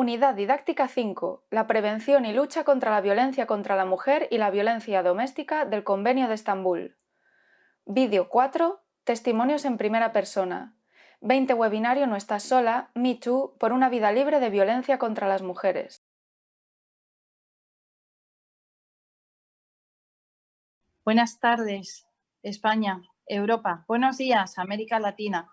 Unidad Didáctica 5. La prevención y lucha contra la violencia contra la mujer y la violencia doméstica del Convenio de Estambul. Vídeo 4. Testimonios en primera persona. 20 webinario No estás sola, Me Too, por una vida libre de violencia contra las mujeres. Buenas tardes, España, Europa. Buenos días, América Latina.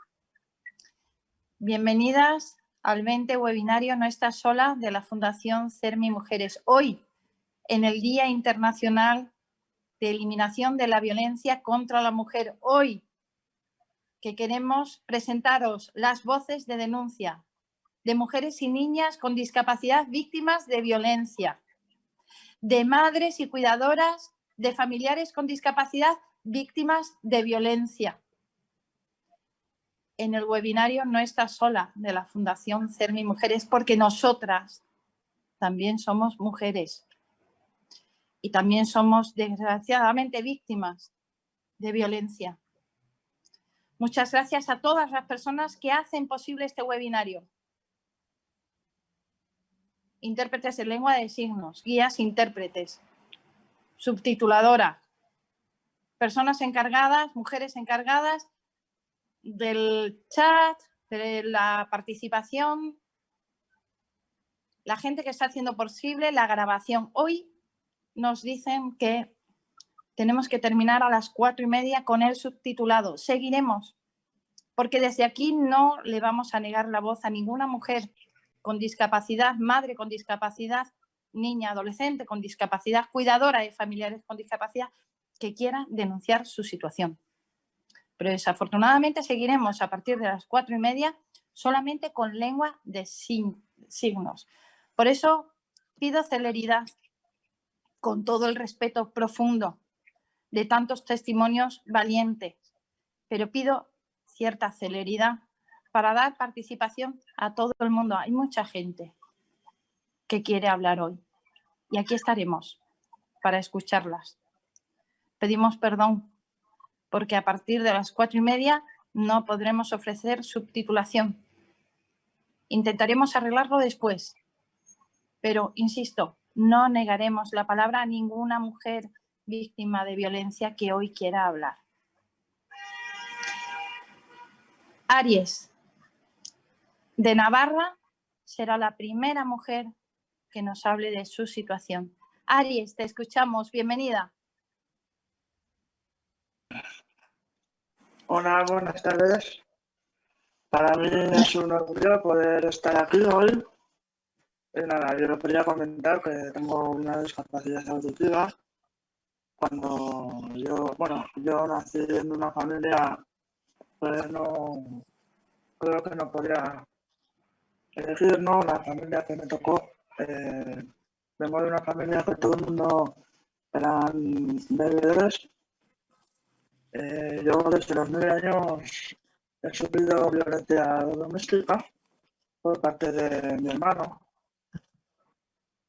Bienvenidas al 20 webinario No estás sola de la Fundación CERMI Mujeres. Hoy, en el Día Internacional de Eliminación de la Violencia contra la Mujer. Hoy, que queremos presentaros las voces de denuncia de mujeres y niñas con discapacidad víctimas de violencia, de madres y cuidadoras de familiares con discapacidad víctimas de violencia. En el webinario No estás sola de la Fundación CERMI Mujeres, porque nosotras también somos mujeres y también somos desgraciadamente víctimas de violencia. Muchas gracias a todas las personas que hacen posible este webinario. Intérpretes en lengua de signos, guías intérpretes, subtituladora, personas encargadas, mujeres encargadas del chat, de la participación, la gente que está haciendo posible la grabación. Hoy nos dicen que tenemos que terminar a las 4:30 con el subtitulado. Seguiremos, porque desde aquí no le vamos a negar la voz a ninguna mujer con discapacidad, madre con discapacidad, niña, adolescente con discapacidad, cuidadora de familiares con discapacidad, que quiera denunciar su situación. Pero desafortunadamente seguiremos a partir de las 4:30 solamente con lengua de signos. Por eso pido celeridad, con todo el respeto profundo de tantos testimonios valientes, pero pido cierta celeridad para dar participación a todo el mundo. Hay mucha gente que quiere hablar hoy y aquí estaremos para escucharlas. Pedimos perdón porque a partir de las 4:30 no podremos ofrecer subtitulación. Intentaremos arreglarlo después, pero insisto, no negaremos la palabra a ninguna mujer víctima de violencia que hoy quiera hablar. Aries, de Navarra, será la primera mujer que nos hable de su situación. Aries, te escuchamos. Bienvenida. Hola, buenas tardes. Para mí es un orgullo poder estar aquí hoy. Nada, yo quería comentar que tengo una discapacidad auditiva. Cuando yo nací en una familia, pues no, creo que no podía elegir, ¿no? La familia que me tocó. Vengo de una familia que todo el mundo eran bebedores. Yo desde los 9 años he sufrido violencia doméstica por parte de mi hermano.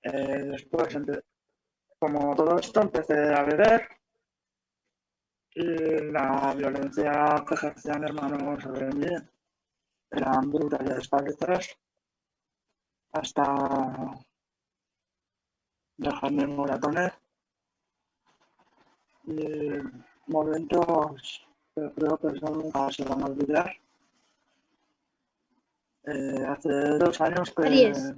Después, como todo esto, empecé a beber y la violencia que ejercía mi hermano sobre mí eran brutalidades parecidas hasta dejarme en moratones y momentos que creo que eso nunca se van a olvidar. Hace 2 años que... Aries,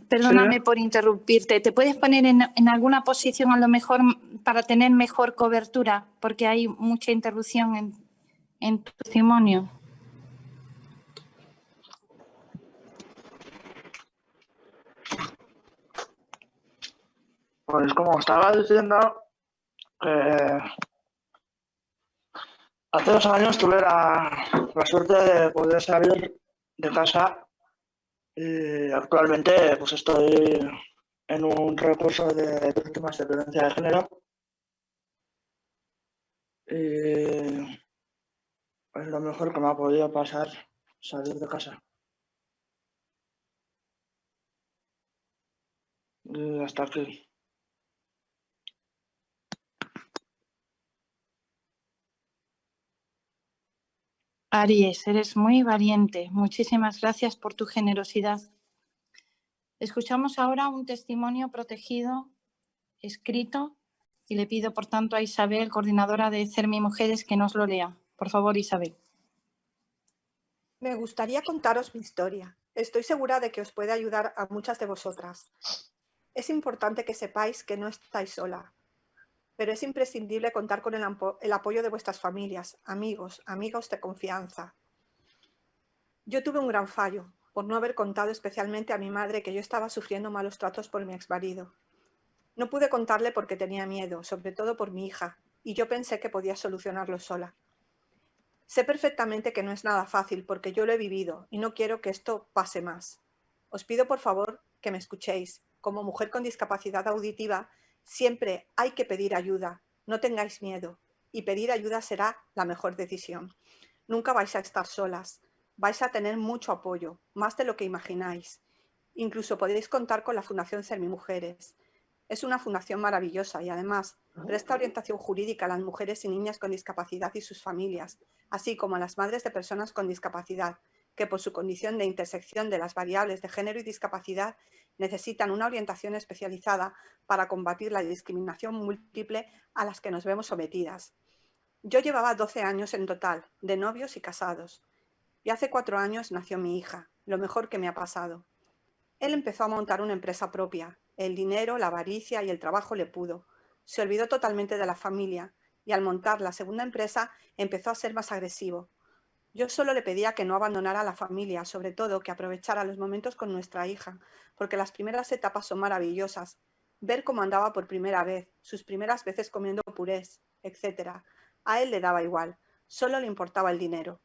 perdóname Sí. por interrumpirte. ¿Te puedes poner en alguna posición a lo mejor para tener mejor cobertura? Porque hay mucha interrupción en tu testimonio. Pues como estaba diciendo, hace 2 años tuve la suerte de poder salir de casa y actualmente pues estoy en un recurso de víctimas de violencia de género y es lo mejor que me ha podido pasar salir de casa. Y hasta aquí. Aries, eres muy valiente. Muchísimas gracias por tu generosidad. Escuchamos ahora un testimonio protegido, escrito, y le pido, por tanto, a Isabel, coordinadora de CERMI Mujeres, que nos lo lea. Por favor, Isabel. Me gustaría contaros mi historia. Estoy segura de que os puede ayudar a muchas de vosotras. Es importante que sepáis que no estáis sola, pero es imprescindible contar con el apoyo de vuestras familias, amigos de confianza. Yo tuve un gran fallo, por no haber contado especialmente a mi madre que yo estaba sufriendo malos tratos por mi exmarido. No pude contarle porque tenía miedo, sobre todo por mi hija, y yo pensé que podía solucionarlo sola. Sé perfectamente que no es nada fácil porque yo lo he vivido y no quiero que esto pase más. Os pido por favor que me escuchéis. Como mujer con discapacidad auditiva, siempre hay que pedir ayuda. No tengáis miedo y pedir ayuda será la mejor decisión. Nunca vais a estar solas. Vais a tener mucho apoyo, más de lo que imagináis. Incluso podéis contar con la Fundación CERMI Mujeres. Es una fundación maravillosa y además presta orientación jurídica a las mujeres y niñas con discapacidad y sus familias, así como a las madres de personas con discapacidad, que por su condición de intersección de las variables de género y discapacidad necesitan una orientación especializada para combatir la discriminación múltiple a las que nos vemos sometidas. Yo llevaba 12 años en total, de novios y casados, y hace 4 años nació mi hija, lo mejor que me ha pasado. Él empezó a montar una empresa propia. El dinero, la avaricia y el trabajo le pudo. Se olvidó totalmente de la familia y al montar la segunda empresa empezó a ser más agresivo. Yo solo le pedía que no abandonara a la familia, sobre todo que aprovechara los momentos con nuestra hija, porque las primeras etapas son maravillosas. Ver cómo andaba por primera vez, sus primeras veces comiendo purés, etc. A él le daba igual, solo le importaba el dinero.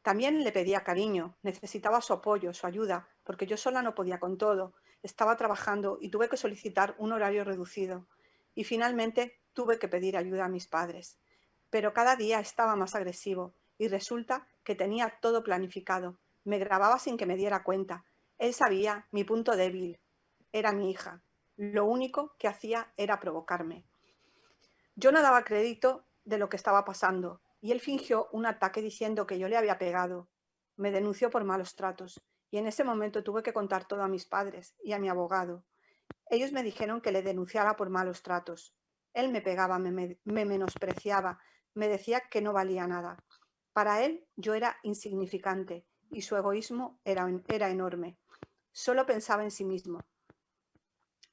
También le pedía cariño, necesitaba su apoyo, su ayuda, porque yo sola no podía con todo. Estaba trabajando y tuve que solicitar un horario reducido. Y finalmente tuve que pedir ayuda a mis padres. Pero cada día estaba más agresivo y resulta que tenía todo planificado. Me grababa sin que me diera cuenta. Él sabía mi punto débil. Era mi hija. Lo único que hacía era provocarme. Yo no daba crédito de lo que estaba pasando y él fingió un ataque diciendo que yo le había pegado. Me denunció por malos tratos y en ese momento tuve que contar todo a mis padres y a mi abogado. Ellos me dijeron que le denunciara por malos tratos. Él me pegaba, me menospreciaba, me decía que no valía nada. Para él yo era insignificante y su egoísmo era enorme. Solo pensaba en sí mismo.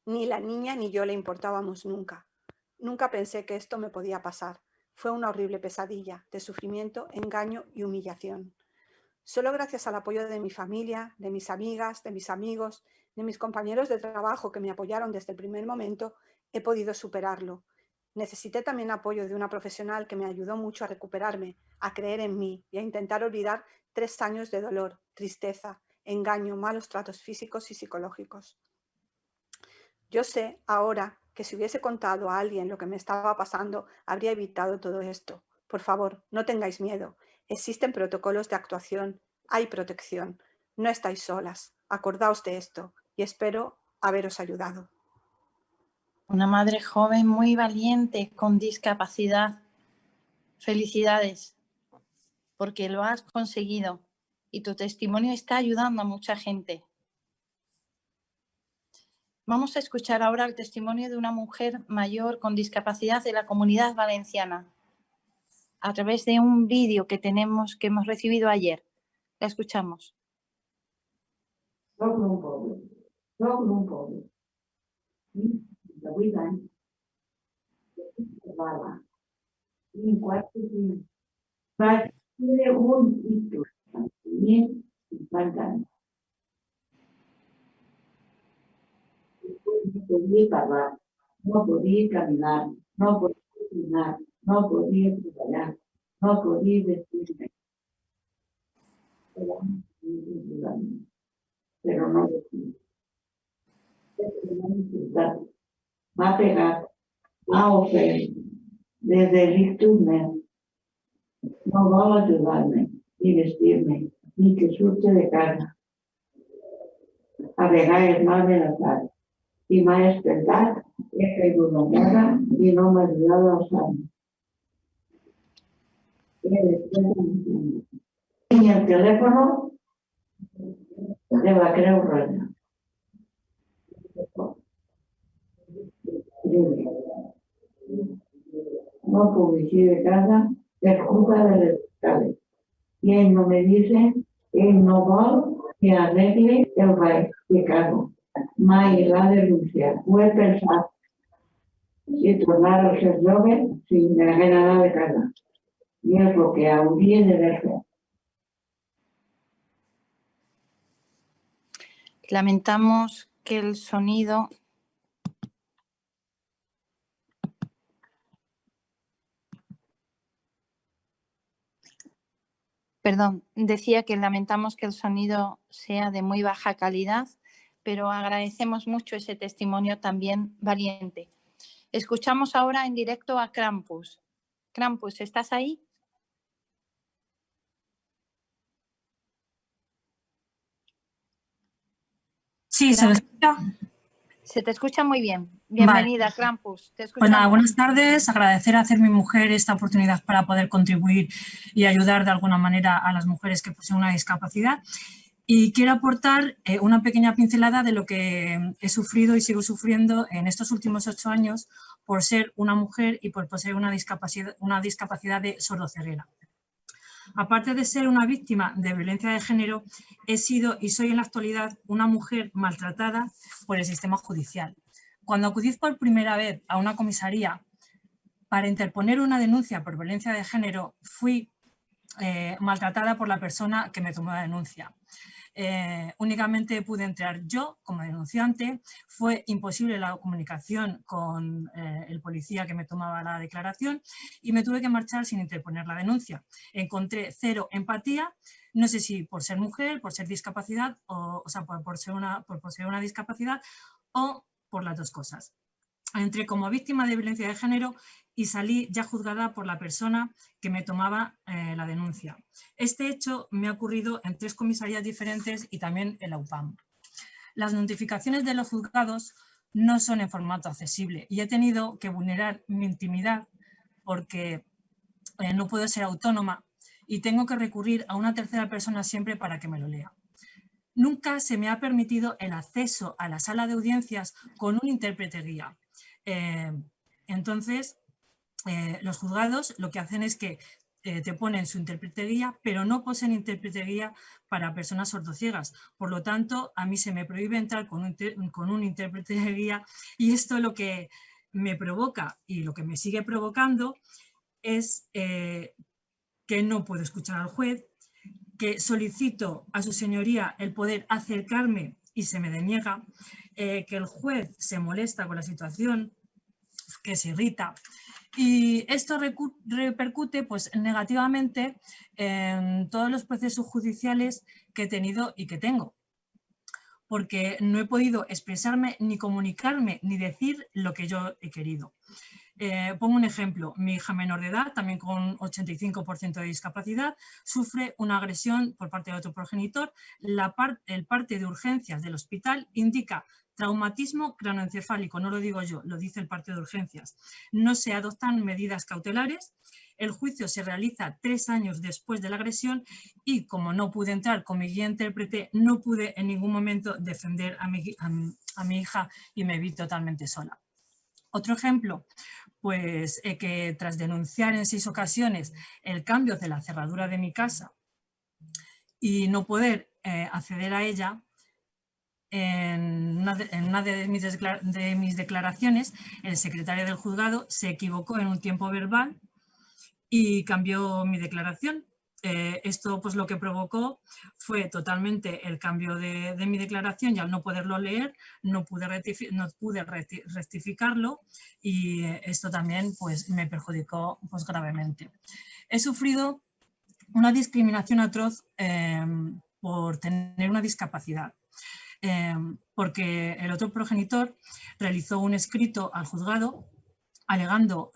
Ni la niña ni yo le importábamos nunca. Nunca pensé que esto me podía pasar. Fue una horrible pesadilla de sufrimiento, engaño y humillación. Solo gracias al apoyo de mi familia, de mis amigas, de mis amigos, de mis compañeros de trabajo que me apoyaron desde el primer momento, he podido superarlo. Necesité también apoyo de una profesional que me ayudó mucho a recuperarme, a creer en mí y a intentar olvidar 3 años de dolor, tristeza, engaño, malos tratos físicos y psicológicos. Yo sé ahora que si hubiese contado a alguien lo que me estaba pasando, habría evitado todo esto. Por favor, no tengáis miedo. Existen protocolos de actuación, hay protección. No estáis solas. Acordaos de esto y espero haberos ayudado. Una madre joven muy valiente, con discapacidad. Felicidades, porque lo has conseguido y tu testimonio está ayudando a mucha gente. Vamos a escuchar ahora el testimonio de una mujer mayor con discapacidad de la Comunidad Valenciana a través de un vídeo que hemos recibido ayer. La escuchamos. Soc d'un poble. De 8 anys, Bala. Tinc 4 fills. Vaig tindre un ictus. Tenia 50 anys. No podia parlar, no podia caminar, no podia cuinar, no podia treballar, no podia vestir-me. Però no vestir. M'ha pegat, m'ha ofès, des de l'ictus meu. No vol ajudar-me, ni vestir-me, ni que surti de casa. A vegades m'ha amenaçat i m'ha espentat, he caigut a terra i no m'ha ajudat a alçar-me. Tinc el telèfon de la Creu Roja. libre. No publicite casa per culpa de les escales. I ell no me dice que ell no vol que arregle el pecado. Mai l'ha denunciat. Ho he pensat. Si tornar a ser jove, si me haguera anat de casa. I és el que hauria d'haver fet. Lamentamos que el sonido... Perdón, decía que lamentamos que el sonido sea de muy baja calidad, pero agradecemos mucho ese testimonio también valiente. Escuchamos ahora en directo a Krampus. Krampus, ¿estás ahí? Sí, ¿se me escucha? Se te escucha muy bien. Bienvenida, vale. Krampus. Te pues nada, buenas tardes. Agradecer a Hacer Mi Mujer esta oportunidad para poder contribuir y ayudar de alguna manera a las mujeres que poseen una discapacidad. Y quiero aportar una pequeña pincelada de lo que he sufrido y sigo sufriendo en estos últimos 8 años por ser una mujer y por poseer una discapacidad de sordoceguera. Aparte de ser una víctima de violencia de género, he sido y soy en la actualidad una mujer maltratada por el sistema judicial. Cuando acudí por primera vez a una comisaría para interponer una denuncia por violencia de género, fui maltratada por la persona que me tomó la denuncia. Únicamente pude entrar yo como denunciante, fue imposible la comunicación con el policía que me tomaba la declaración y me tuve que marchar sin interponer la denuncia. Encontré cero empatía, no sé si por ser mujer, por ser discapacidad, o sea, por poseer una discapacidad o por las dos cosas. Entré como víctima de violencia de género y salí ya juzgada por la persona que me tomaba la denuncia. Este hecho me ha ocurrido en 3 comisarías diferentes y también en la UPAM. Las notificaciones de los juzgados no son en formato accesible y he tenido que vulnerar mi intimidad porque no puedo ser autónoma y tengo que recurrir a una tercera persona siempre para que me lo lea. Nunca se me ha permitido el acceso a la sala de audiencias con un intérprete guía. Entonces, los juzgados lo que hacen es que te ponen su intérprete guía, pero no poseen intérprete guía para personas sordociegas. Por lo tanto, a mí se me prohíbe entrar con un intérprete guía y esto lo que me provoca y lo que me sigue provocando es que no puedo escuchar al juez, que solicito a su señoría el poder acercarme y se me deniega, que el juez se molesta con la situación, que se irrita. Y esto repercute pues, negativamente en todos los procesos judiciales que he tenido y que tengo, porque no he podido expresarme, ni comunicarme, ni decir lo que yo he querido. Pongo un ejemplo, mi hija menor de edad, también con 85% de discapacidad, sufre una agresión por parte de otro progenitor. El parte de urgencias del hospital indica traumatismo craneoencefálico, no lo digo yo, lo dice el parte de urgencias. No se adoptan medidas cautelares, el juicio se realiza 3 años después de la agresión y como no pude entrar con mi guía intérprete, no pude en ningún momento defender a mi hija y me vi totalmente sola. Otro ejemplo, pues que tras denunciar en 6 ocasiones el cambio de la cerradura de mi casa y no poder acceder a ella, en una de mis declaraciones, el secretario del juzgado se equivocó en un tiempo verbal y cambió mi declaración. Esto pues lo que provocó fue totalmente el cambio de mi declaración y al no poderlo leer no pude rectificarlo y esto también pues me perjudicó pues gravemente. He sufrido una discriminación atroz por tener una discapacidad. Porque el otro progenitor realizó un escrito al juzgado alegando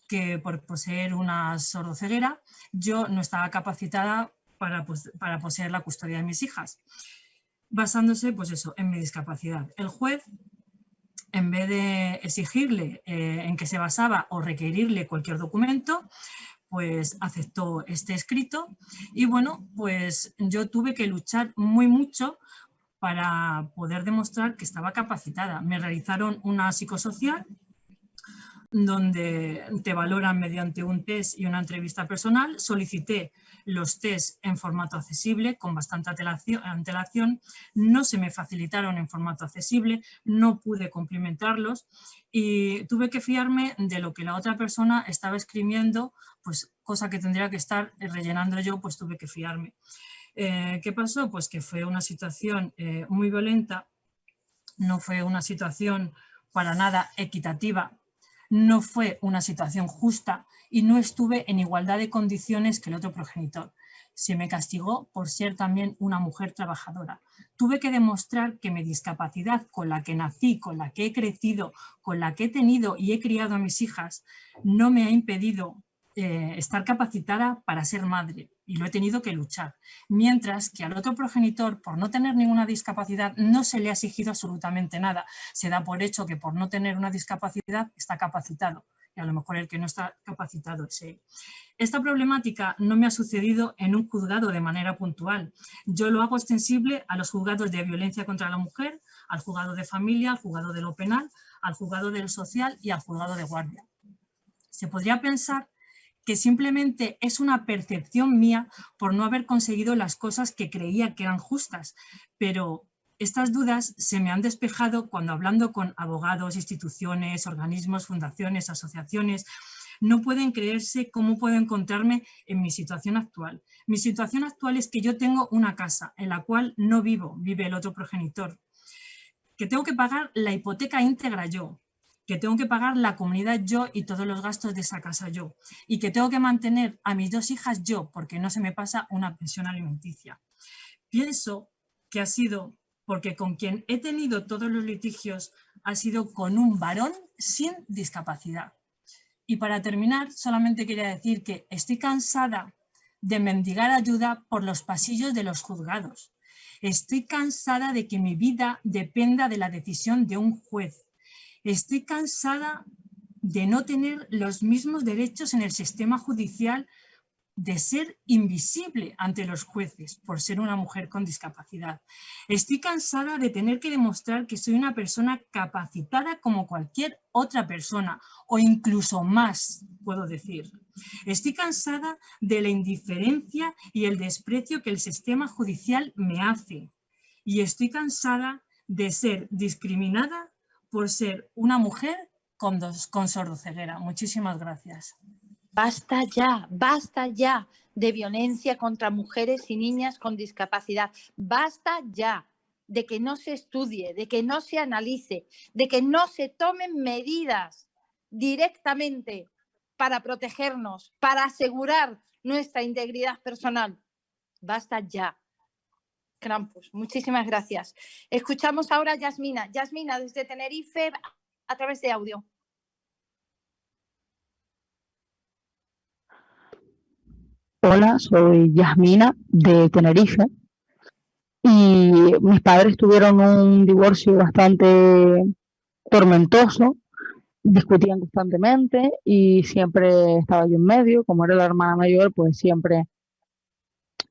que por poseer una sordoceguera yo no estaba capacitada para poseer la custodia de mis hijas, basándose pues eso, en mi discapacidad. El juez, en vez de exigirle en qué se basaba o requerirle cualquier documento, pues aceptó este escrito y bueno, pues yo tuve que luchar mucho para poder demostrar que estaba capacitada. Me realizaron una psicosocial donde te valoran mediante un test y una entrevista personal. Solicité los test en formato accesible, con bastante antelación, no se me facilitaron en formato accesible, no pude cumplimentarlos y tuve que fiarme de lo que la otra persona estaba escribiendo, pues cosa que tendría que estar rellenando yo, pues tuve que fiarme. ¿Qué pasó? Pues que fue una situación muy violenta, no fue una situación para nada equitativa, no fue una situación justa y no estuve en igualdad de condiciones que el otro progenitor. Se me castigó por ser también una mujer trabajadora. Tuve que demostrar que mi discapacidad, con la que nací, con la que he crecido, con la que he tenido y he criado a mis hijas, no me ha impedido estar capacitada para ser madre, y lo he tenido que luchar. Mientras que al otro progenitor, por no tener ninguna discapacidad, no se le ha exigido absolutamente nada. Se da por hecho que por no tener una discapacidad está capacitado, y a lo mejor el que no está capacitado es él. Esta problemática no me ha sucedido en un juzgado de manera puntual. Yo lo hago extensible a los juzgados de violencia contra la mujer, al juzgado de familia, al juzgado de lo penal, al juzgado del social y al juzgado de guardia. Se podría pensar que simplemente es una percepción mía por no haber conseguido las cosas que creía que eran justas, pero estas dudas se me han despejado cuando, hablando con abogados, instituciones, organismos, fundaciones, asociaciones, no pueden creerse cómo puedo encontrarme en mi situación actual. Mi situación actual es que yo tengo una casa en la cual no vivo, vive el otro progenitor, que tengo que pagar la hipoteca íntegra yo, que tengo que pagar la comunidad yo y todos los gastos de esa casa yo, y que tengo que mantener a mis 2 hijas yo, porque no se me pasa una pensión alimenticia. Pienso que ha sido porque con quien he tenido todos los litigios ha sido con un varón sin discapacidad. Y para terminar, solamente quería decir que estoy cansada de mendigar ayuda por los pasillos de los juzgados. Estoy cansada de que mi vida dependa de la decisión de un juez. Estoy cansada de no tener los mismos derechos en el sistema judicial, de ser invisible ante los jueces por ser una mujer con discapacidad. Estoy cansada de tener que demostrar que soy una persona capacitada como cualquier otra persona, o incluso más, puedo decir. Estoy cansada de la indiferencia y el desprecio que el sistema judicial me hace. Y estoy cansada de ser discriminada por ser una mujer con sordoceguera. Muchísimas gracias. Basta ya de violencia contra mujeres y niñas con discapacidad. Basta ya de que no se estudie, de que no se analice, de que no se tomen medidas directamente para protegernos, para asegurar nuestra integridad personal. Basta ya. Krampus, muchísimas gracias. Escuchamos ahora a Yasmina. Yasmina, desde Tenerife, a través de audio. Hola, soy Yasmina de Tenerife y mis padres tuvieron un divorcio bastante tormentoso, discutían constantemente y siempre estaba yo en medio. Como era la hermana mayor, pues siempre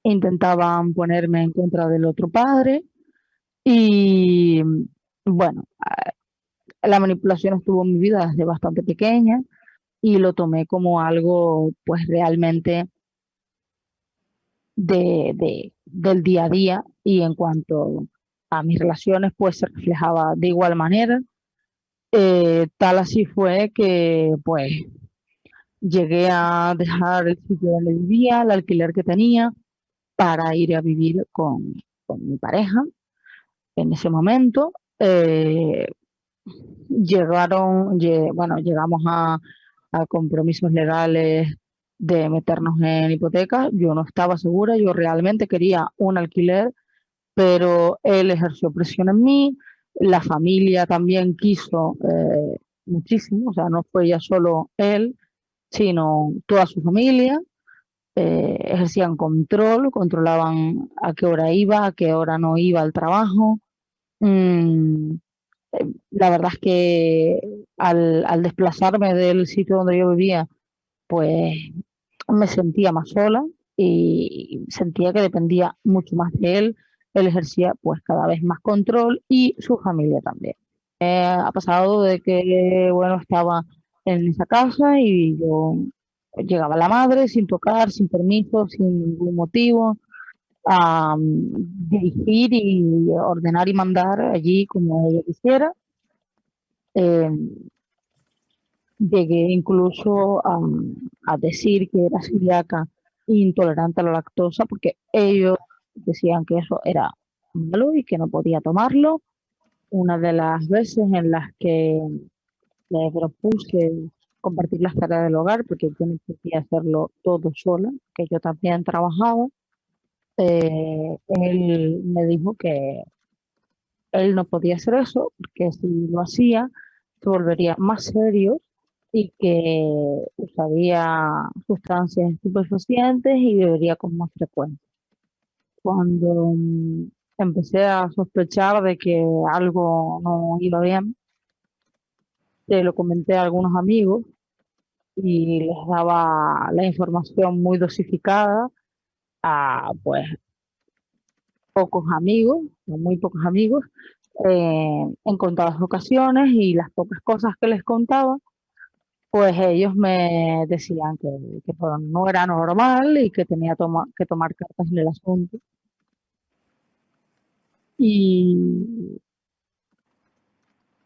intentaban ponerme en contra del otro padre y bueno, la manipulación estuvo en mi vida desde bastante pequeña y lo tomé como algo pues realmente del día a día, y en cuanto a mis relaciones pues se reflejaba de igual manera. Tal así fue que pues llegué a dejar el sitio donde vivía, el alquiler que tenía, para ir a vivir con mi pareja. En ese momento llegamos a compromisos legales de meternos en hipotecas. Yo no estaba segura, yo realmente quería un alquiler, pero él ejerció presión en mí, la familia también quiso muchísimo, o sea, no fue ya solo él, sino toda su familia. Ejercían control, controlaban a qué hora iba, a qué hora no iba al trabajo. La verdad es que al desplazarme del sitio donde yo vivía, pues me sentía más sola y sentía que dependía mucho más de él, él ejercía pues cada vez más control y su familia también. Ha pasado de que, bueno, estaba en esa casa y yo llegaba la madre sin tocar, sin permiso, sin ningún motivo, a dirigir y ordenar y mandar allí como ella quisiera. Eh, Llegué incluso a decir que era celíaca e intolerante a la lactosa porque ellos decían que eso era malo y que no podía tomarlo. Una de las veces en las que le propuse compartir las tareas del hogar, porque yo no podía hacerlo todo sola, que yo también trabajaba, él me dijo que él no podía hacer eso, porque si lo hacía, se volvería más serio y que usaría sustancias estupefacientes y bebería con más frecuencia. Cuando empecé a sospechar de que algo no iba bien, se lo comenté a algunos amigos y les daba la información muy dosificada a pues pocos amigos, o muy pocos amigos, en contadas ocasiones, y las pocas cosas que les contaba, pues ellos me decían que bueno, no era normal y que tenía que tomar cartas en el asunto. Y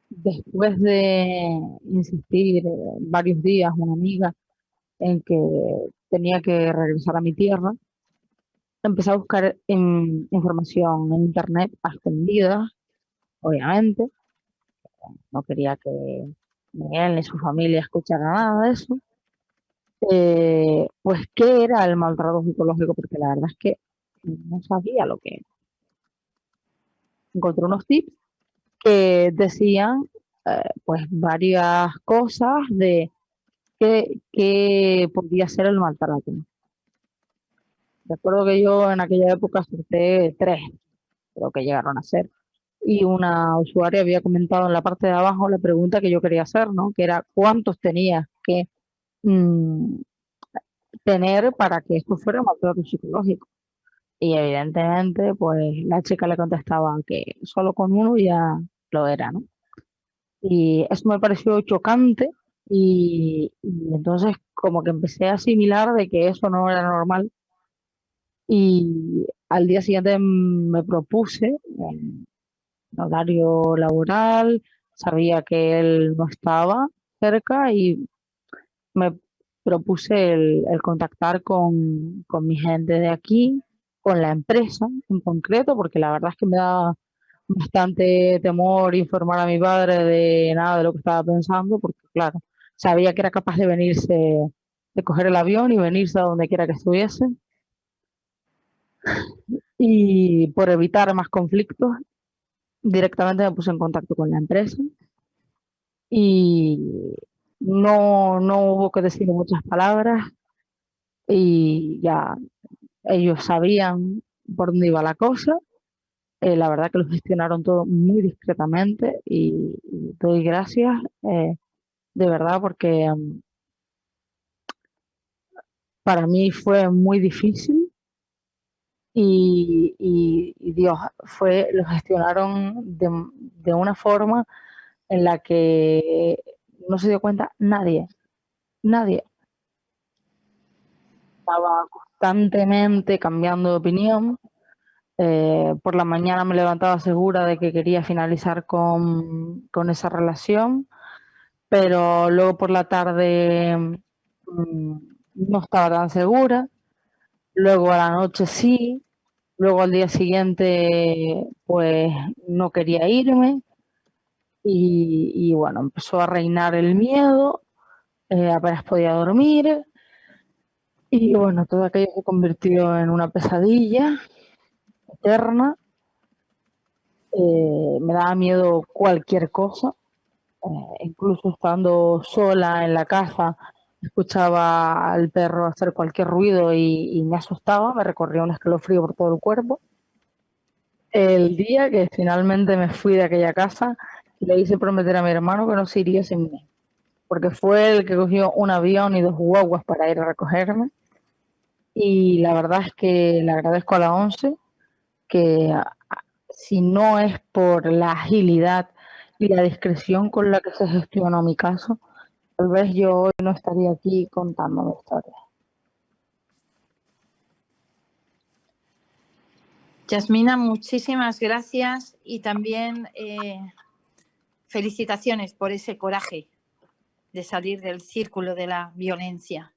después de insistir varios días, una amiga, en que tenía que regresar a mi tierra, empecé a buscar información en internet a escondidas, obviamente. No quería que ni él ni su familia escuchara nada de eso. Pues, ¿qué era el maltrato psicológico? Porque la verdad es que no sabía lo que era. Encontré unos tips que decían, pues, varias cosas de qué podía ser el maltrato. Recuerdo que yo en aquella época acerté 3, creo que llegaron a ser. Y una usuaria había comentado en la parte de abajo la pregunta que yo quería hacer, ¿no? Que era, ¿cuántos tenías que tener para que esto fuera un maltrato psicológico? Y evidentemente, pues la chica le contestaba que solo con uno ya lo era, ¿no? Y eso me pareció chocante y entonces como que empecé a asimilar de que eso no era normal. Y al día siguiente me propuse en horario laboral, sabía que él no estaba cerca y me propuse el contactar con mi gente de aquí, con la empresa en concreto, porque la verdad es que me da bastante temor informar a mi padre de nada de lo que estaba pensando, porque claro, sabía que era capaz de venirse, de coger el avión y venirse a donde quiera que estuviese. Y por evitar más conflictos, directamente me puse en contacto con la empresa y no hubo que decir muchas palabras y ya ellos sabían por dónde iba la cosa. La verdad que lo gestionaron todo muy discretamente y doy gracias de verdad porque para mí fue muy difícil y Dios, lo gestionaron de una forma en la que no se dio cuenta nadie, nadie. Estaba constantemente cambiando de opinión. Por la mañana me levantaba segura de que quería finalizar con esa relación, pero luego por la tarde no estaba tan segura, luego a la noche sí, luego al día siguiente pues no quería irme y bueno, empezó a reinar el miedo, apenas podía dormir y bueno, todo aquello se convirtió en una pesadilla eterna. Me daba miedo cualquier cosa, incluso estando sola en la casa, escuchaba al perro hacer cualquier ruido y me asustaba, me recorría un escalofrío por todo el cuerpo. El día que finalmente me fui de aquella casa, le hice prometer a mi hermano que no se iría sin mí, porque fue el que cogió un avión y 2 guaguas para ir a recogerme. Y la verdad es que le agradezco a la ONCE que si no es por la agilidad y la discreción con la que se gestionó mi caso, tal vez yo hoy no estaría aquí contando mi historia. Yasmina, muchísimas gracias y también felicitaciones por ese coraje de salir del círculo de la violencia.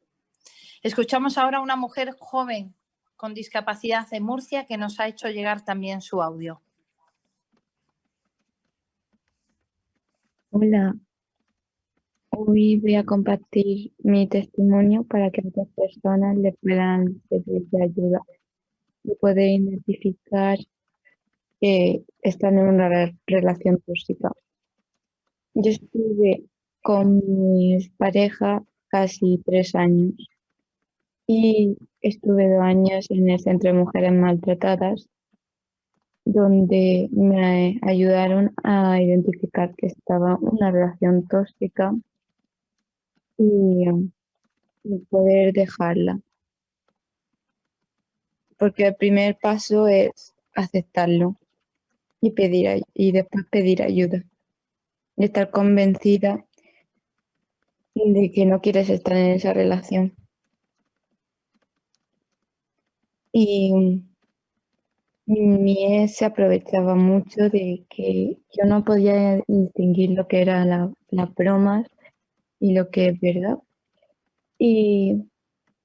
Escuchamos ahora a una mujer joven con discapacidad de Murcia que nos ha hecho llegar también su audio. Hola, hoy voy a compartir mi testimonio para que otras personas le puedan servir de ayuda y poder identificar que están en una relación tóxica. Yo estuve con mi pareja casi 3 años y estuve 2 años en el Centro de Mujeres Maltratadas, donde me ayudaron a identificar que estaba en una relación tóxica y poder dejarla. Porque el primer paso es aceptarlo y después pedir ayuda. Y estar convencida de que no quieres estar en esa relación. Y mi ex se aprovechaba mucho de que yo no podía distinguir lo que eran las bromas y lo que es verdad. Y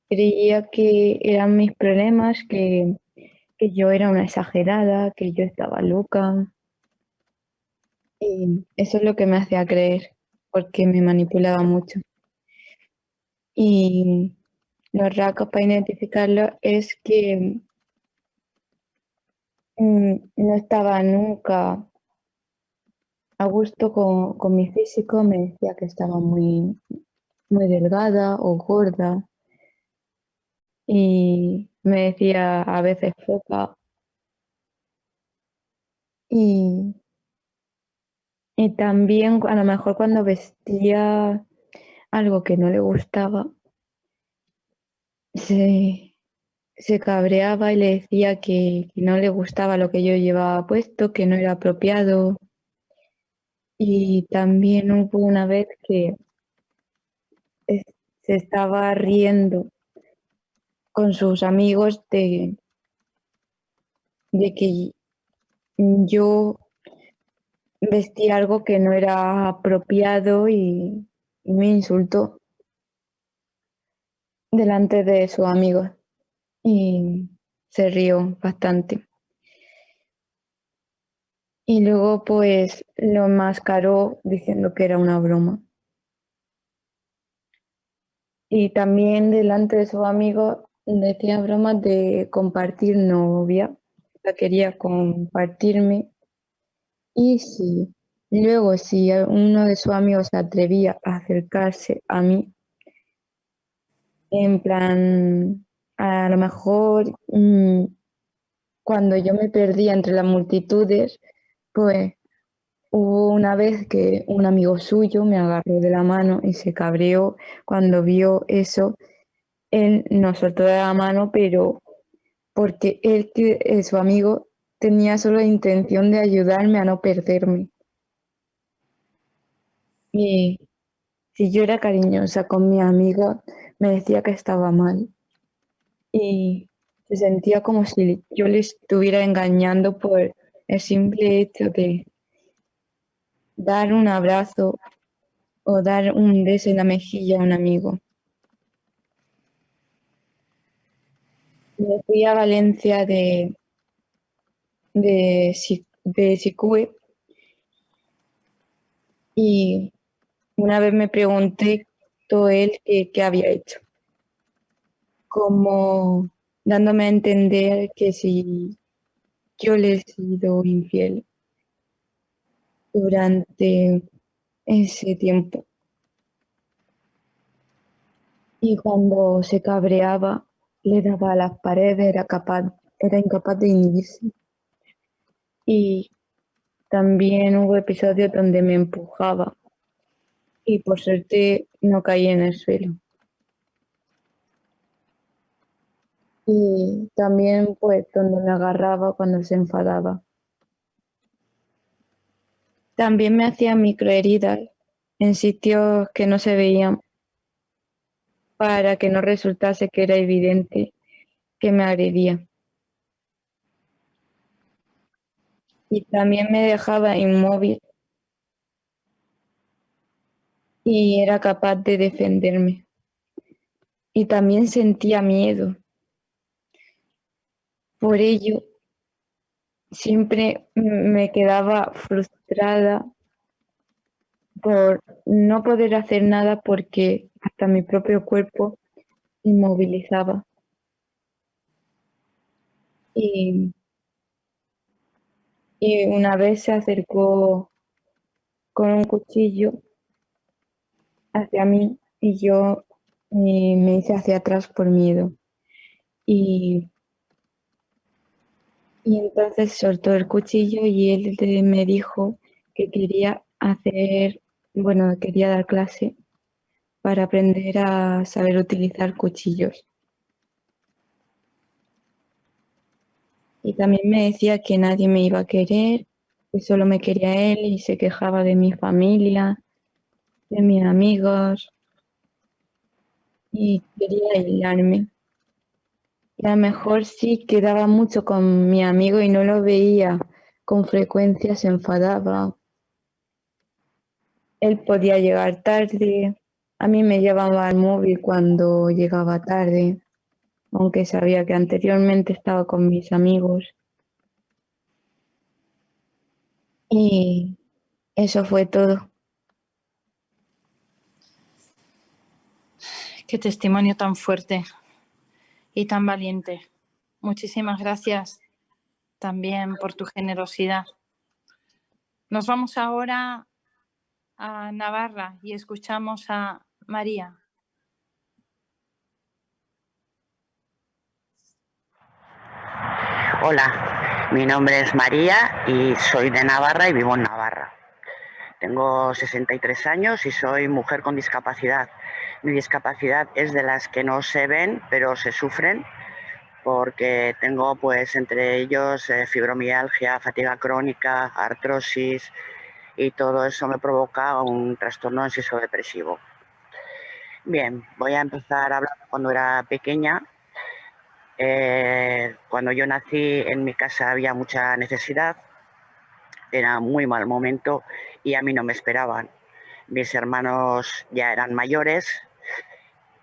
creía que eran mis problemas, que yo era una exagerada, que yo estaba loca. Y eso es lo que me hacía creer, porque me manipulaba mucho. Y los rasgos para identificarlo es que no estaba nunca a gusto con mi físico, me decía que estaba muy, muy delgada o gorda y me decía a veces foca y, y también a lo mejor cuando vestía algo que no le gustaba, se cabreaba y le decía que no le gustaba lo que yo llevaba puesto, que no era apropiado. Y también hubo una vez que es- se estaba riendo con sus amigos de que yo vestía algo que no era apropiado y me insultó delante de sus amigos y se rió bastante. Y luego pues lo enmascaró diciendo que era una broma. Y también delante de sus amigos decía bromas de compartir novia, la quería compartirme. Y luego si uno de sus amigos se atrevía a acercarse a mí, en plan, a lo mejor cuando yo me perdía entre las multitudes, pues hubo una vez que un amigo suyo me agarró de la mano y se cabreó cuando vio eso. Él nos soltó de la mano, pero porque su amigo tenía solo la intención de ayudarme a no perderme. Y si yo era cariñosa con mi amiga, me decía que estaba mal. Y se sentía como si yo le estuviera engañando por el simple hecho de dar un abrazo o dar un beso en la mejilla a un amigo. Me fui a Valencia de SICUE y una vez me pregunté todo él qué había hecho, como dándome a entender que si yo le he sido infiel durante ese tiempo. Y cuando se cabreaba, le daba a las paredes, era incapaz de inhibirse. Y también hubo episodios donde me empujaba y por suerte no caí en el suelo. Y también pues donde me agarraba cuando se enfadaba. También me hacía microheridas en sitios que no se veían para que no resultase que era evidente que me agredía. Y también me dejaba inmóvil y era capaz de defenderme. Y también sentía miedo. Por ello, siempre me quedaba frustrada por no poder hacer nada porque hasta mi propio cuerpo inmovilizaba. Y, y una vez se acercó con un cuchillo hacia mí y yo me hice hacia atrás por miedo. Y, y entonces soltó el cuchillo y él me dijo que quería quería dar clase para aprender a saber utilizar cuchillos. Y también me decía que nadie me iba a querer, que solo me quería él y se quejaba de mi familia, de mis amigos y quería aislarme. Y a lo mejor sí quedaba mucho con mi amigo y no lo veía con frecuencia, se enfadaba. Él podía llegar tarde, a mí me llevaba al móvil cuando llegaba tarde, aunque sabía que anteriormente estaba con mis amigos. Y eso fue todo. Qué testimonio tan fuerte y tan valiente. Muchísimas gracias también por tu generosidad. Nos vamos ahora a Navarra y escuchamos a María. Hola, mi nombre es María y soy de Navarra y vivo en Navarra. Tengo 63 años y soy mujer con discapacidad. Mi discapacidad es de las que no se ven, pero se sufren, porque tengo pues entre ellos fibromialgia, fatiga crónica, artrosis, y todo eso me provoca un trastorno ansioso-depresivo. Bien, voy a empezar a hablar cuando era pequeña. Cuando yo nací en mi casa había mucha necesidad, era muy mal momento y a mí no me esperaban. Mis hermanos ya eran mayores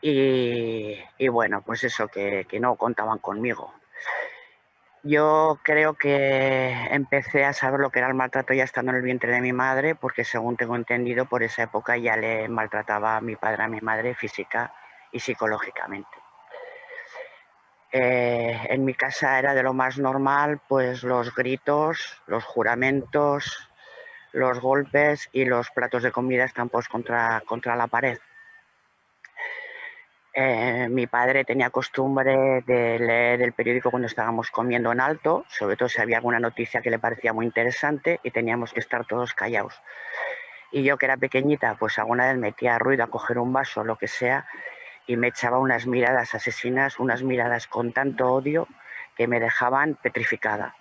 y bueno, pues eso, que no contaban conmigo. Yo creo que empecé a saber lo que era el maltrato ya estando en el vientre de mi madre, porque según tengo entendido, por esa época ya le maltrataba a mi padre, a mi madre, física y psicológicamente. En mi casa era de lo más normal, pues los gritos, los juramentos, los golpes y los platos de comida estampados contra la pared. Mi padre tenía costumbre de leer el periódico cuando estábamos comiendo en alto, sobre todo si había alguna noticia que le parecía muy interesante y teníamos que estar todos callados. Y yo, que era pequeñita, pues alguna vez metía ruido a coger un vaso o lo que sea y me echaba unas miradas asesinas, unas miradas con tanto odio que me dejaban petrificada.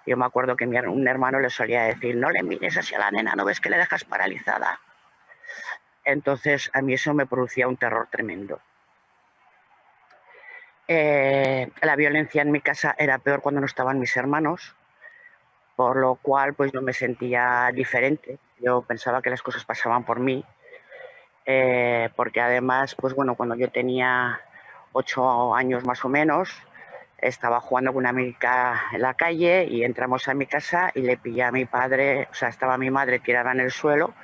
Yo me acuerdo que un hermano le solía decir: no le mires hacia la nena, ¿no ves que le dejas paralizada? Entonces a mí eso me producía un terror tremendo. La violencia en mi casa era peor cuando no estaban mis hermanos, por lo cual pues yo me sentía diferente. Yo pensaba que las cosas pasaban por mí, porque además, pues bueno, cuando yo tenía 8 años más o menos, estaba jugando con una amiga en la calle y entramos a mi casa y le pillé a mi padre, o sea, estaba mi madre tirada en el suelo,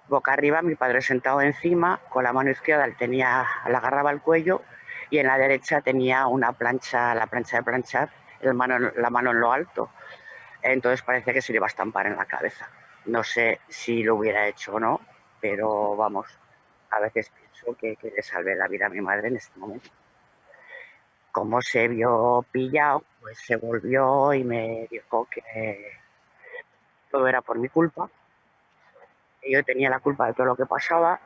boca arriba, mi padre sentado encima, con la mano izquierda le agarraba el cuello y en la derecha tenía una plancha, la plancha de planchar, la mano en lo alto. Entonces parecía que se le iba a estampar en la cabeza. No sé si lo hubiera hecho o no, pero vamos, a veces pienso que le salvé la vida a mi madre en este momento. Como se vio pillado, pues se volvió y me dijo que todo era por mi culpa, que yo tenía la culpa de todo lo que pasaba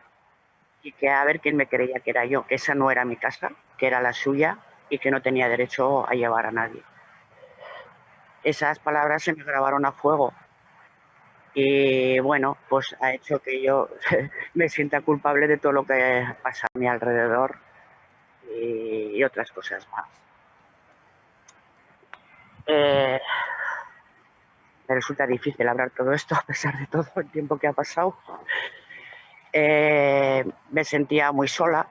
y que a ver quién me creía que era yo, que esa no era mi casa, que era la suya y que no tenía derecho a llevar a nadie. Esas palabras se me grabaron a fuego Y bueno, pues ha hecho que yo me sienta culpable de todo lo que pasa a mi alrededor y otras cosas más. Me resulta difícil hablar todo esto a pesar de todo el tiempo que ha pasado. Me sentía muy sola.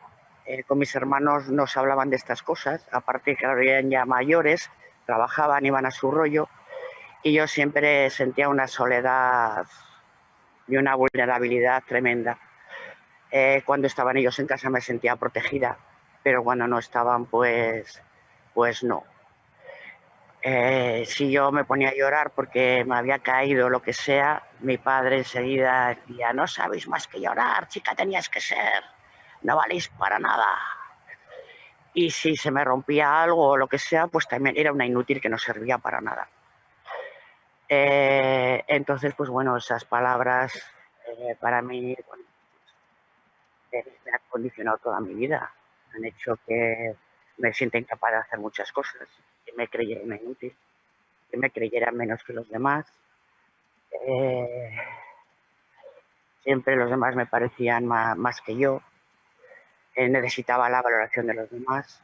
Con mis hermanos no se hablaban de estas cosas, aparte que eran ya mayores, trabajaban, iban a su rollo, y yo siempre sentía una soledad y una vulnerabilidad tremenda. Cuando estaban ellos en casa me sentía protegida, pero cuando no estaban, pues no. Si yo me ponía a llorar porque me había caído o lo que sea, mi padre enseguida decía, no sabéis más que llorar, chica tenías que ser, no valéis para nada. Y si se me rompía algo o lo que sea, pues también era una inútil que no servía para nada. Entonces, pues bueno, esas palabras para mí me han condicionado toda mi vida. Han hecho que me sienta incapaz de hacer muchas cosas, que me creyera una inútil, que me creyera menos que los demás. Siempre los demás me parecían más que yo. Necesitaba la valoración de los demás.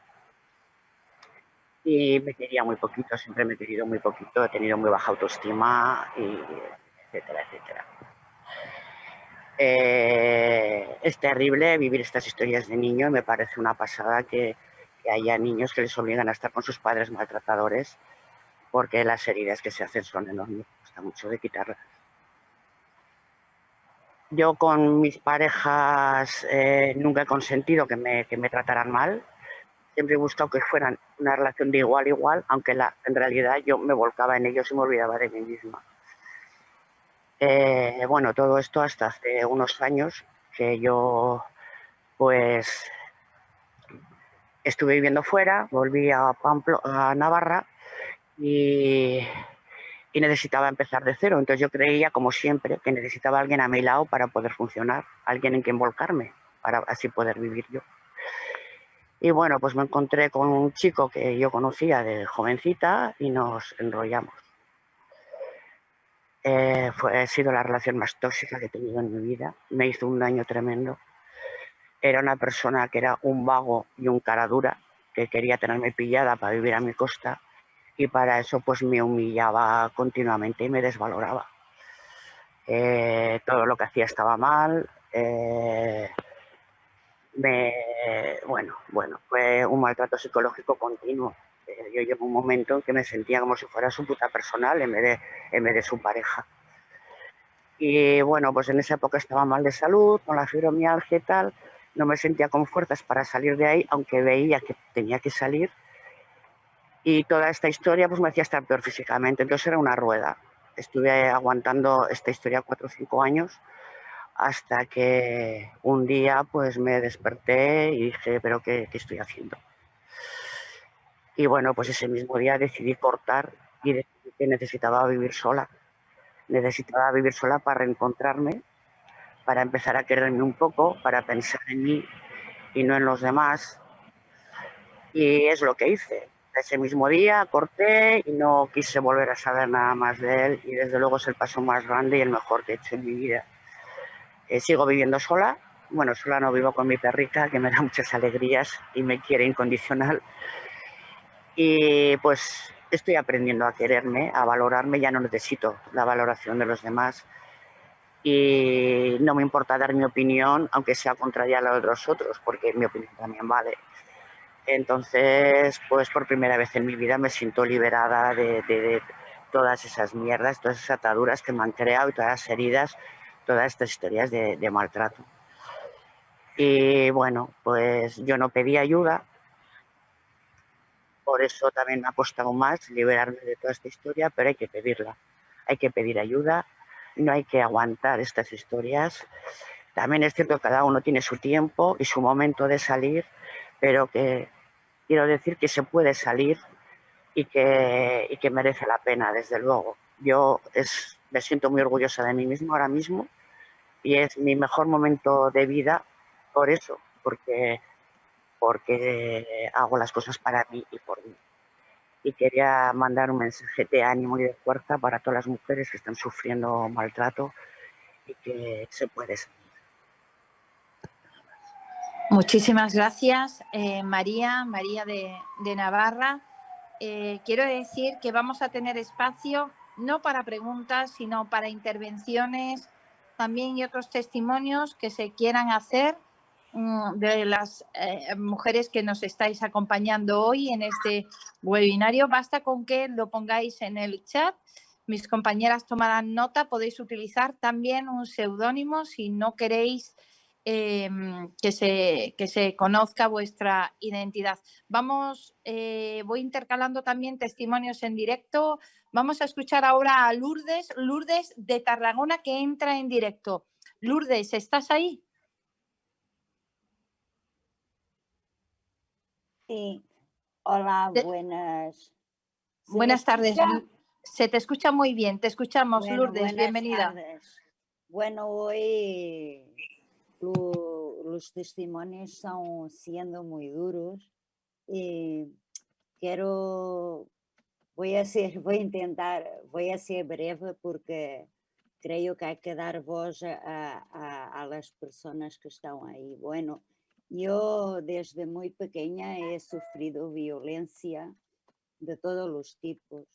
Y me quería muy poquito, siempre me he querido muy poquito, he tenido muy baja autoestima, y etcétera, etcétera. Es terrible vivir estas historias de niño y me parece una pasada que haya niños que les obligan a estar con sus padres maltratadores porque las heridas que se hacen son enormes, cuesta mucho de quitarlas. Yo con mis parejas nunca he consentido que me trataran mal, siempre he buscado que fueran una relación de igual a igual, aunque en realidad yo me volcaba en ellos y me olvidaba de mí misma. Bueno, todo esto hasta hace unos años que yo pues estuve viviendo fuera, volví a Navarra y necesitaba empezar de cero. Entonces yo creía, como siempre, que necesitaba alguien a mi lado para poder funcionar, alguien en quien volcarme, para así poder vivir yo. Y bueno, pues me encontré con un chico que yo conocía de jovencita y nos enrollamos. Ha sido la relación más tóxica que he tenido en mi vida. Me hizo un daño tremendo. Era una persona que era un vago y un cara dura, que quería tenerme pillada para vivir a mi costa, y para eso pues me humillaba continuamente y me desvaloraba. Todo lo que hacía estaba mal. Bueno, fue un maltrato psicológico continuo. Yo llevo un momento en que me sentía como si fuera su puta personal en vez de su pareja. Y bueno, pues en esa época estaba mal de salud, con la fibromialgia y tal, no me sentía con fuerzas para salir de ahí, aunque veía que tenía que salir. Y toda esta historia pues me hacía estar peor físicamente, entonces era una rueda. Estuve aguantando esta historia 4 o 5 años hasta que un día pues me desperté y dije, ¿pero qué estoy haciendo? Y bueno, pues ese mismo día decidí cortar y decidí que necesitaba vivir sola. Necesitaba vivir sola para reencontrarme, para empezar a quererme un poco, para pensar en mí y no en los demás. Y es lo que hice. Ese mismo día corté y no quise volver a saber nada más de él, y desde luego es el paso más grande y el mejor que he hecho en mi vida. Sigo viviendo sola. Bueno, sola no vivo, con mi perrita, que me da muchas alegrías y me quiere incondicional. Y pues estoy aprendiendo a quererme, a valorarme, ya no necesito la valoración de los demás. Y no me importa dar mi opinión, aunque sea contraria a la de los otros, porque mi opinión también vale. Entonces, pues por primera vez en mi vida me siento liberada de todas esas mierdas, todas esas ataduras que me han creado y todas las heridas, todas estas historias de maltrato. Y bueno, pues yo no pedí ayuda, por eso también me ha costado más liberarme de toda esta historia, pero hay que pedirla, hay que pedir ayuda, no hay que aguantar estas historias. También es cierto que cada uno tiene su tiempo y su momento de salir, pero que quiero decir que se puede salir y que merece la pena, desde luego. Yo me siento muy orgullosa de mí misma ahora mismo y es mi mejor momento de vida por eso, porque hago las cosas para mí y por mí. y quería mandar un mensaje de ánimo y de fuerza para todas las mujeres que están sufriendo maltrato y que se puede salir. Muchísimas gracias, María de Navarra. Quiero decir que vamos a tener espacio no para preguntas, sino para intervenciones también y otros testimonios que se quieran hacer de las mujeres que nos estáis acompañando hoy en este webinario. Basta con que lo pongáis en el chat. Mis compañeras tomarán nota. Podéis utilizar también un seudónimo si no queréis que se conozca vuestra identidad. Voy intercalando también testimonios en directo. Vamos a escuchar ahora a Lourdes de Tarragona, que entra en directo. Lourdes, ¿estás ahí? Sí. Hola, buenas. Buenas tardes. Se te escucha muy bien. Te escuchamos, Bueno, Lourdes. Bienvenida. Tardes. Bueno, hoy los testimonios están siendo muy duros y voy a ser breve porque creo que hay que dar voz a las personas que están ahí. Bueno, yo desde muy pequeña he sufrido violencia de todos los tipos.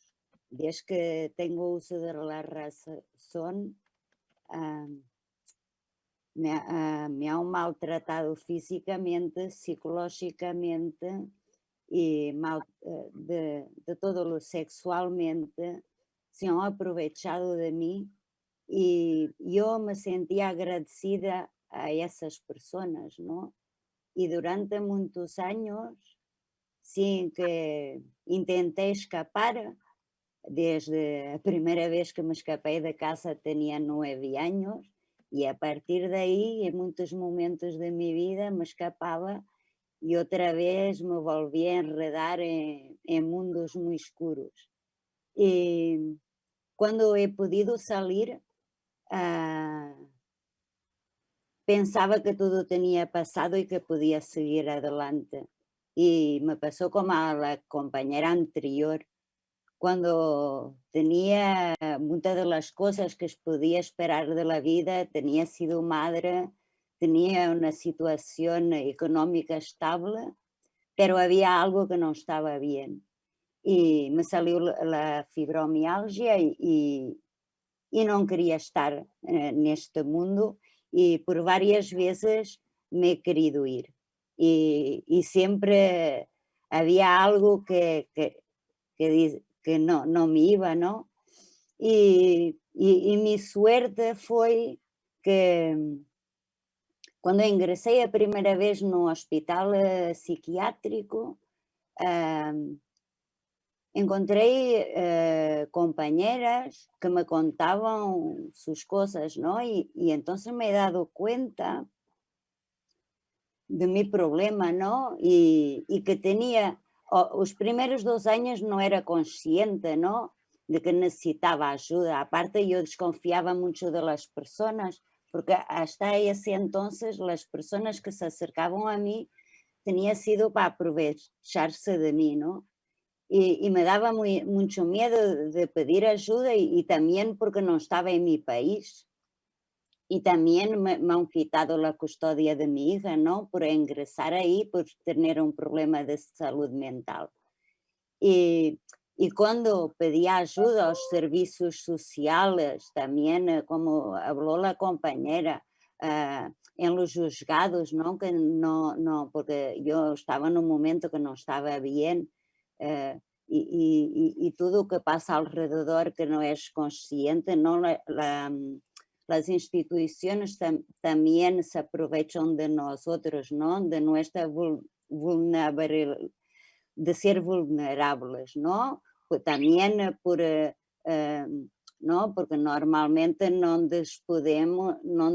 Desde que tengo uso de la razón, me han maltratado físicamente, psicológicamente y de todo lo sexualmente. Se han aprovechado de mí y yo me sentía agradecida a esas personas, ¿no? Y durante muchos años, sin que intenté escapar, desde la primera vez que me escapé de casa tenía 9 años y a partir de ahí, en muchos momentos de mi vida, me escapaba y otra vez me volví a enredar en mundos muy oscuros. Y cuando he podido salir, pensaba que todo tenía pasado y que podía seguir adelante. Y me pasó como a la compañera anterior, cuando tenía muchas de las cosas que podía esperar de la vida, tenía sido madre, tenía una situación económica estable, pero había algo que no estaba bien. Y me salió la fibromialgia y no quería estar en este mundo y por varias veces me he querido ir. Y siempre había algo que no me iba, ¿no? Y mi suerte fue que cuando ingresé a primera vez en un hospital psiquiátrico, encontré compañeras que me contaban sus cosas, ¿no? Y entonces me he dado cuenta de mi problema, ¿no? Y que tenía, los primeros 2 años no era consciente, ¿no? De que necesitaba ayuda. Aparte yo desconfiaba mucho de las personas, porque hasta ese entonces las personas que se acercaban a mí tenía sido para aprovecharse de mí, ¿no? Y me daba mucho miedo de pedir ayuda y también porque no estaba en mi país. Y también me han quitado la custodia de mi hija, ¿no? Por ingresar ahí, por tener un problema de salud mental. Y cuando pedía ayuda a los servicios sociales, también como habló la compañera, en los juzgados, ¿no? Que no, porque yo estaba en un momento que no estaba bien, y todo lo que pasa alrededor que no es consciente, ¿no? Las instituciones también se aprovechan de nosotros, ¿no? De nuestra vulnerabilidad, de ser vulnerables, ¿no? Pues también ¿no? Porque normalmente no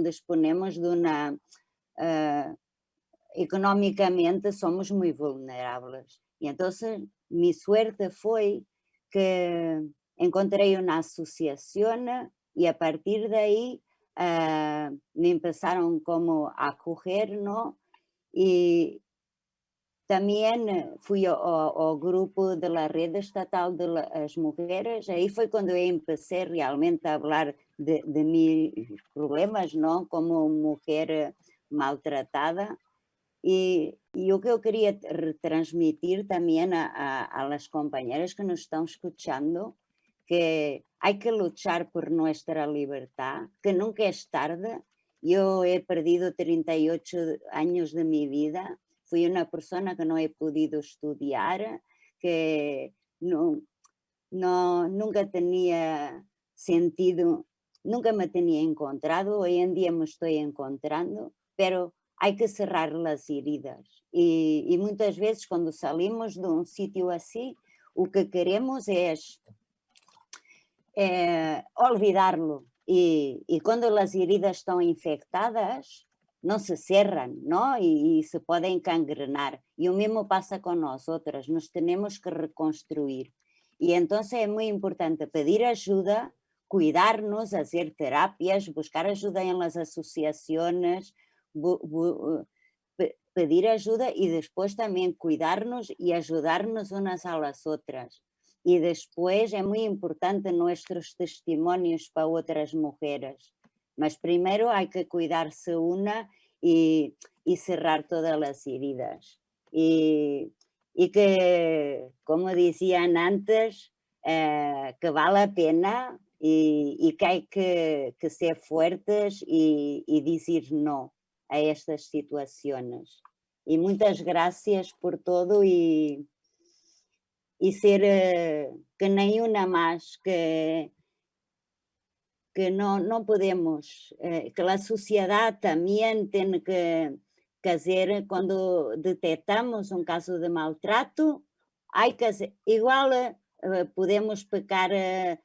disponemos de una... económicamente somos muy vulnerables. Y entonces mi suerte fue que encontré una asociación y a partir de ahí me empezaron como a acoger, ¿no? Y también fui ao grupo de la Red Estatal de las Mujeres. Ahí foi quando eu empecé realmente a hablar de mis problemas, ¿no? Como mujer maltratada. Y yo que eu quería transmitir también a las compañeras que nos están escuchando que hay que luchar por nuestra libertad, que nunca es tarde. Yo he perdido 38 años de mi vida. Fui una persona que no he podido estudiar, que nunca tenía sentido, nunca me tenía encontrado. Hoy en día me estoy encontrando, pero hay que cerrar las heridas. Y muchas veces cuando salimos de un sitio así, lo que queremos es olvidarlo. Y cuando las heridas están infectadas, no se cierran, ¿no? Y se pueden cangrenar. Y lo mismo pasa con nosotras, nos tenemos que reconstruir. Y entonces es muy importante pedir ayuda, cuidarnos, hacer terapias, buscar ayuda en las asociaciones, pedir ayuda y después también cuidarnos y ayudarnos unas a las otras. Y después es muy importante nuestros testimonios para otras mujeres. Mas primero hay que cuidarse una y cerrar todas las heridas. Y que, como decían antes, que vale la pena y que hay que ser fuertes y decir no a estas situaciones. Y muchas gracias por todo y ser que ni una más, que no podemos, que la sociedad también tiene que hacer, cuando detectamos un caso de maltrato, hay que hacer, igual podemos pecar,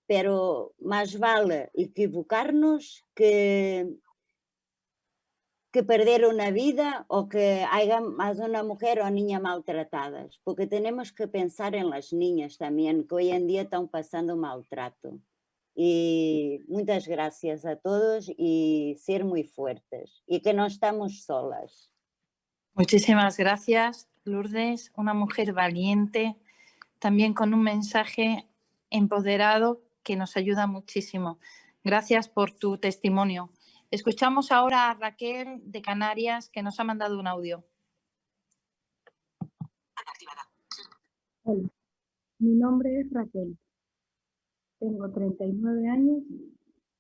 pero más vale equivocarnos que perder una vida o que haya más una mujer o niña maltratadas, porque tenemos que pensar en las niñas también, que hoy en día están pasando maltrato. Y muchas gracias a todos y ser muy fuertes y que no estamos solas. Muchísimas gracias, Lourdes, una mujer valiente, también con un mensaje empoderado que nos ayuda muchísimo. Gracias por tu testimonio. Escuchamos ahora a Raquel de Canarias, que nos ha mandado un audio. Hola, mi nombre es Raquel. Tengo 39 años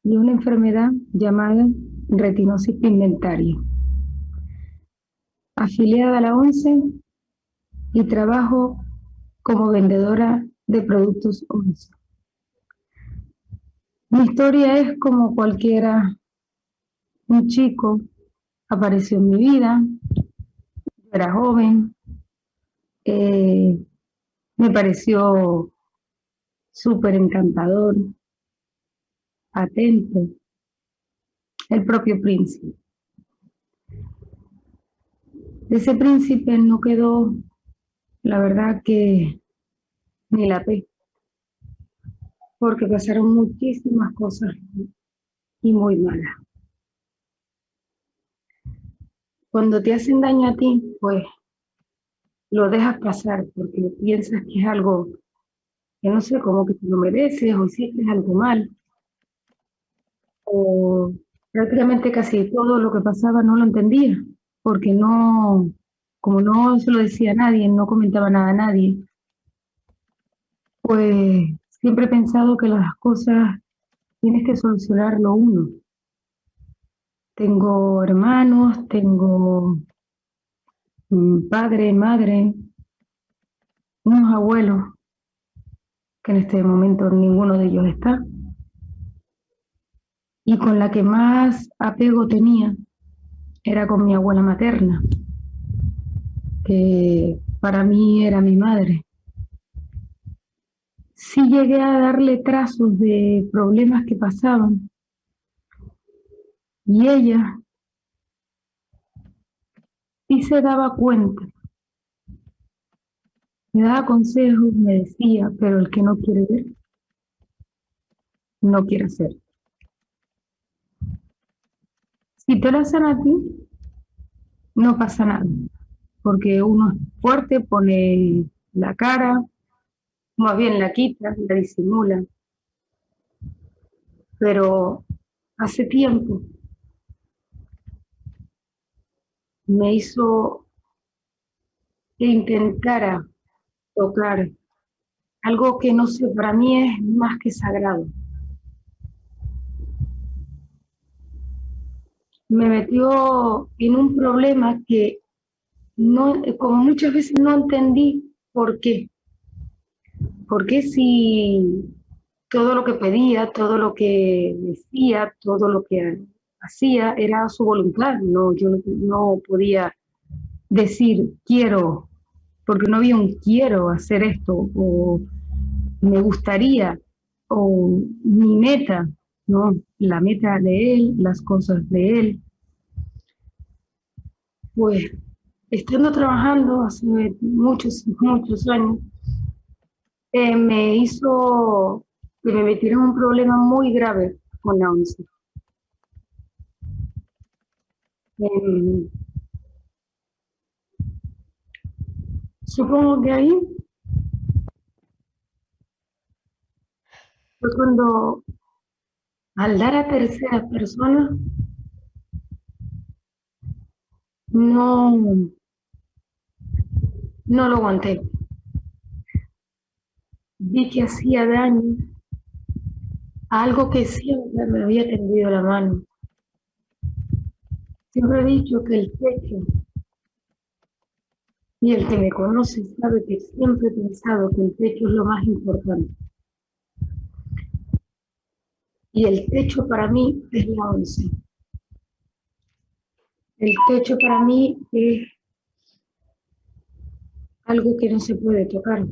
y una enfermedad llamada retinosis pigmentaria. Afiliada a la ONCE y trabajo como vendedora de productos ONCE. Mi historia es como cualquiera. Un chico apareció en mi vida, yo era joven, me pareció súper encantador, atento, el propio príncipe. De ese príncipe no quedó, la verdad que ni la P, porque pasaron muchísimas cosas y muy malas. Cuando te hacen daño a ti, pues lo dejas pasar porque piensas que es algo que no sé, como que te lo mereces o hiciste algo mal. O prácticamente casi todo lo que pasaba no lo entendía, porque no, como no se lo decía a nadie, no comentaba nada a nadie, pues siempre he pensado que las cosas tienes que solucionarlo uno. Tengo hermanos, tengo padre, madre, unos abuelos, que en este momento ninguno de ellos está. Y con la que más apego tenía era con mi abuela materna, que para mí era mi madre. Sí llegué a darle trazos de problemas que pasaban y ella sí se daba cuenta. Me daba consejos, me decía, pero el que no quiere ver, no quiere hacer. Si te lo hacen a ti, no pasa nada, porque uno es fuerte, pone la cara, más bien la quita, la disimula. Pero hace tiempo me hizo que intentara tocar algo que no sé, para mí es más que sagrado. Me metió en un problema que no, como muchas veces no entendí por qué. Porque si todo lo que pedía, todo lo que decía, todo lo que hacía era su voluntad, no, yo no podía decir quiero, porque no había un quiero hacer esto, o me gustaría, o mi meta, no, la meta de él, las cosas de él. Pues estando trabajando hace muchos años, me hizo que me metiera en un problema muy grave con la ONCE. Supongo que ahí fue cuando, al dar a terceras personas, no lo aguanté. Vi que hacía daño a algo que siempre me había tendido la mano. Siempre he dicho que el techo, y el que me conoce sabe que siempre he pensado que el techo es lo más importante. Y el techo para mí es la ONCE. El techo para mí es algo que no se puede tocar.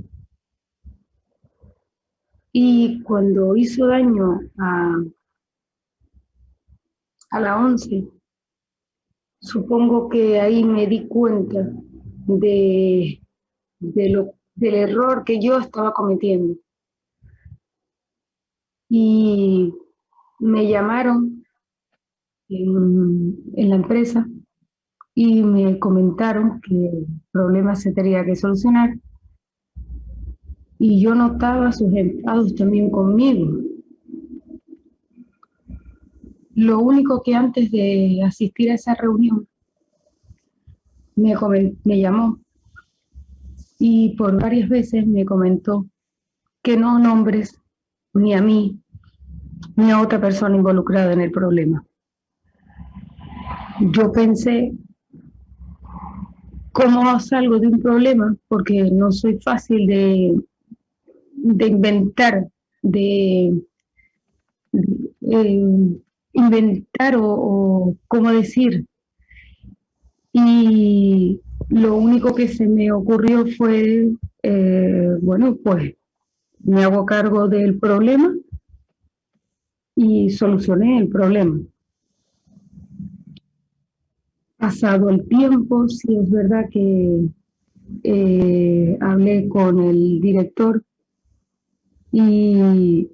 Y cuando hizo daño a la ONCE, supongo que ahí me di cuenta del error que yo estaba cometiendo. Y me llamaron en la empresa y me comentaron que el problema se tenía que solucionar. Y yo notaba sus enfados también conmigo. Lo único que antes de asistir a esa reunión me llamó y por varias veces me comentó que no nombres ni a mí ni a otra persona involucrada en el problema. Yo pensé, ¿cómo salgo de un problema? Porque no soy fácil de inventar, inventar o cómo decir. Y lo único que se me ocurrió fue, bueno, pues me hago cargo del problema y solucioné el problema. Pasado el tiempo, sí es verdad que hablé con el director y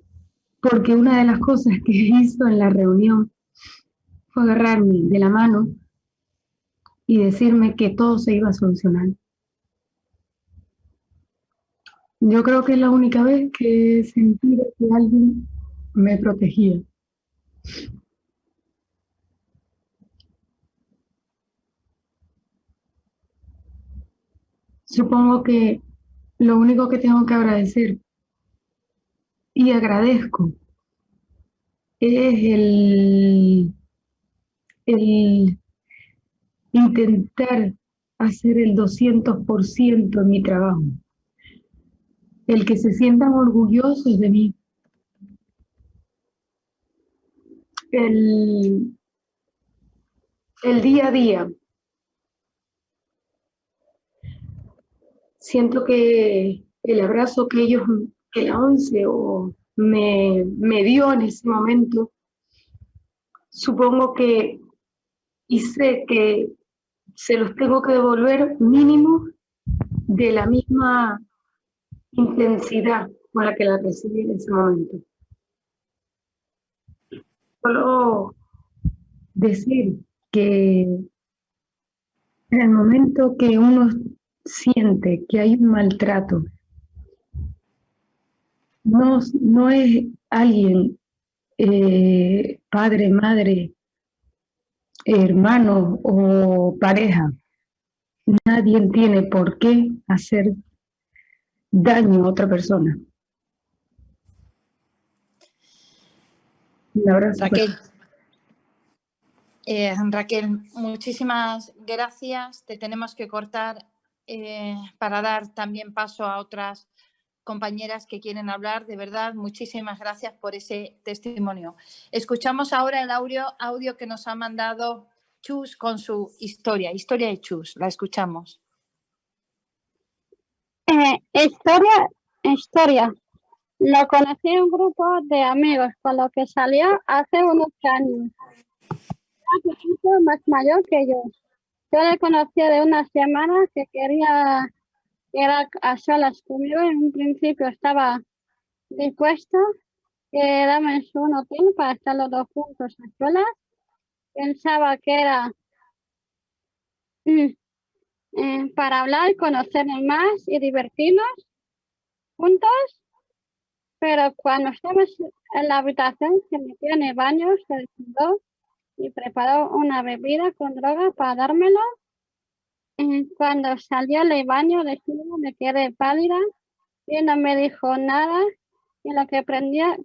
porque una de las cosas que hizo en la reunión fue agarrarme de la mano y decirme que todo se iba a solucionar. Yo creo que es la única vez que he sentido que alguien me protegía. Supongo que lo único que tengo que agradecer y agradezco es el intentar hacer el 200% en mi trabajo. El que se sientan orgullosos de mí. El día a día. Siento que el abrazo que la ONCE me dio en ese momento, supongo que y sé que se los tengo que devolver mínimo de la misma intensidad con la que la recibí en ese momento. Solo decir que En el momento que uno siente que hay un maltrato, no es alguien, padre, madre, hermano o pareja. Nadie tiene por qué hacer daño a otra persona. Un abrazo. Raquel. Raquel, muchísimas gracias. Te tenemos que cortar para dar también paso a otras compañeras que quieren hablar. De verdad, muchísimas gracias por ese testimonio. Escuchamos ahora el audio que nos ha mandado Chus con su historia de Chus. La escuchamos. Historia. Lo conocí en un grupo de amigos con los que salió hace unos años. Un poquito más mayor que yo. Yo le conocí de una semana que quería ir a solas conmigo. En un principio estaba dispuesta a quedarme en un hotel para estar los dos juntos a solas. Pensaba que era para hablar, conocernos más y divertirnos juntos. Pero cuando estamos en la habitación se metió en el baño, se desnudó y preparó una bebida con droga para dármelo. Cuando salió del baño desnudo me quedé pálida y no me dijo nada de lo que pretendía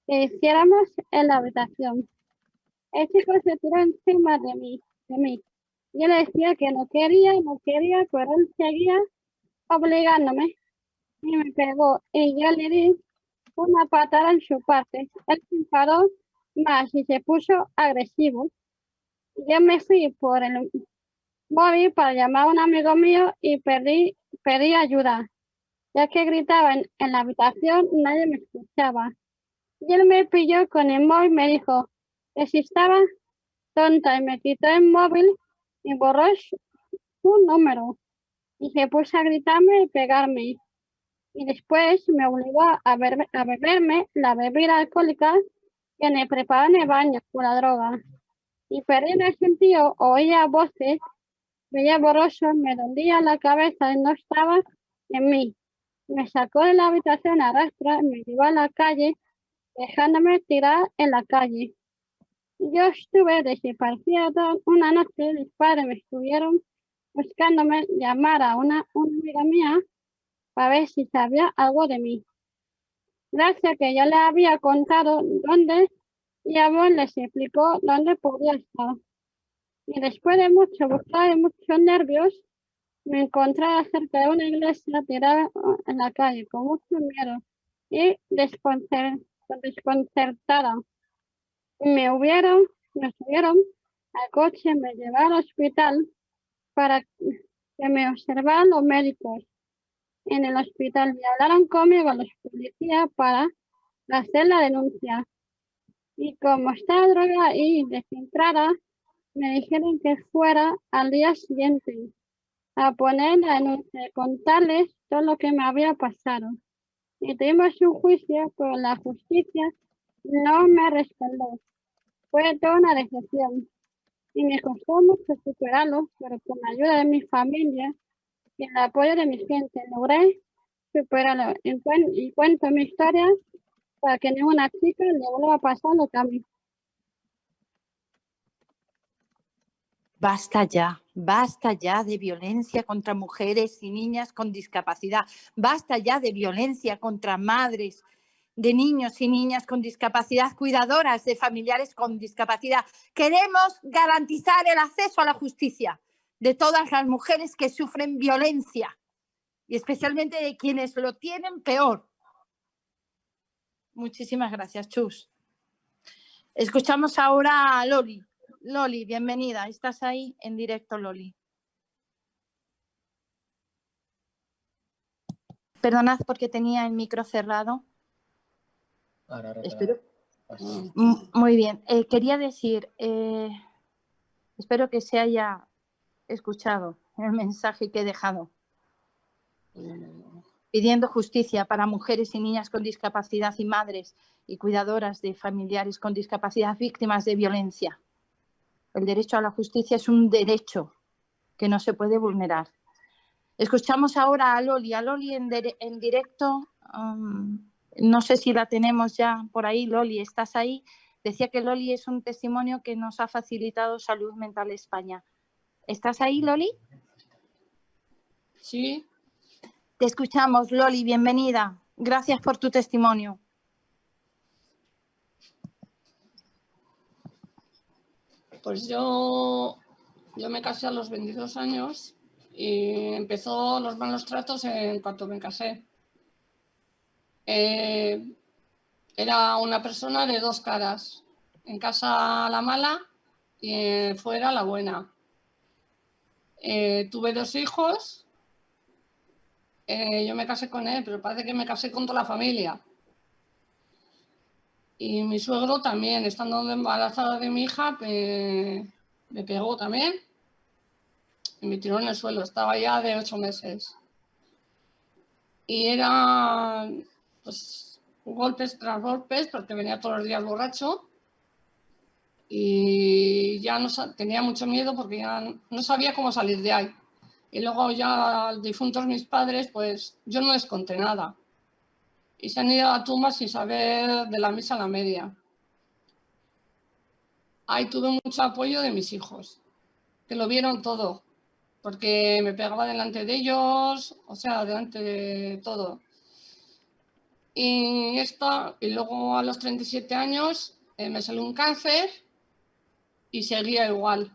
que hiciéramos en la habitación. El chico se tiró encima de mí. Yo le decía que no quería, pero él seguía obligándome y me pegó y yo le di una patada en su parte. Él se enfadó más y se puso agresivo. Yo me fui por el móvil para llamar a un amigo mío y pedí ayuda, ya que gritaba en la habitación, nadie me escuchaba. Y él me pilló con el móvil y me dijo que si estaba tonta y me quitó el móvil y borró su número y se puso a gritarme y pegarme. Y después me obligó a beberme la bebida alcohólica que me preparó en el baño con la droga. Y perdiendo el sentido, oía voces, veía borroso, me dolía la cabeza y no estaba en mí. Me sacó de la habitación a rastras, me llevó a la calle, dejándome tirar en la calle. Yo estuve desaparecida una noche, mis padres me estuvieron buscándome, llamar a una amiga mía para ver si sabía algo de mí. Gracias que yo le había contado dónde y abuelo les explicó dónde podía estar. Y después de mucho buscar y muchos nervios, me encontraba cerca de una iglesia tirada en la calle con mucho miedo y desconcertada. Me subieron al coche, me llevaron al hospital para que me observaran los médicos. En el hospital me hablaron conmigo los policías para hacer la denuncia. Y como estaba drogada y descentrada, me dijeron que fuera al día siguiente a poner la denuncia, contarles todo lo que me había pasado. Y tuvimos un juicio, pero la justicia no me respaldó. Fue toda una decepción. Y me costó mucho superarlo, pero con la ayuda de mi familia y el apoyo de mi gente logré superarlo. Y cuento mi historia para que ninguna chica le vuelva a pasar lo que a mí. Basta ya de violencia contra mujeres y niñas con discapacidad. Basta ya de violencia contra madres de niños y niñas con discapacidad, cuidadoras de familiares con discapacidad. Queremos garantizar el acceso a la justicia de todas las mujeres que sufren violencia y especialmente de quienes lo tienen peor. Muchísimas gracias, Chus. Escuchamos ahora a Loli. Loli, bienvenida. Estás ahí en directo, Loli. Perdonad porque tenía el micro cerrado. Espero. Muy bien. Quería decir, espero que se haya escuchado el mensaje que he dejado. Pidiendo justicia para mujeres y niñas con discapacidad y madres y cuidadoras de familiares con discapacidad víctimas de violencia. El derecho a la justicia es un derecho que no se puede vulnerar. Escuchamos ahora a Loli. A Loli en directo. No sé si la tenemos ya por ahí. Loli, ¿estás ahí? Decía que Loli es un testimonio que nos ha facilitado Salud Mental España. ¿Estás ahí, Loli? Sí. Te escuchamos, Loli. Bienvenida. Gracias por tu testimonio. Pues yo me casé a los 22 años y empezó los malos tratos en cuanto me casé. Era una persona de dos caras. En casa la mala y fuera la buena. Tuve dos hijos. Yo me casé con él, pero parece que me casé con toda la familia. Y mi suegro también, estando embarazada de mi hija, me pegó también y me tiró en el suelo. Estaba ya de 8 meses. Y era, pues, golpes tras golpes, porque venía todos los días borracho. Y ya no, tenía mucho miedo porque ya no sabía cómo salir de ahí. Y luego ya difuntos mis padres, pues yo no les conté nada. Y se han ido a la tumba sin saber de la misa a la media. Ahí tuve mucho apoyo de mis hijos, que lo vieron todo, porque me pegaba delante de ellos, o sea, delante de todo. Y luego a los 37 años me salió un cáncer y seguía igual.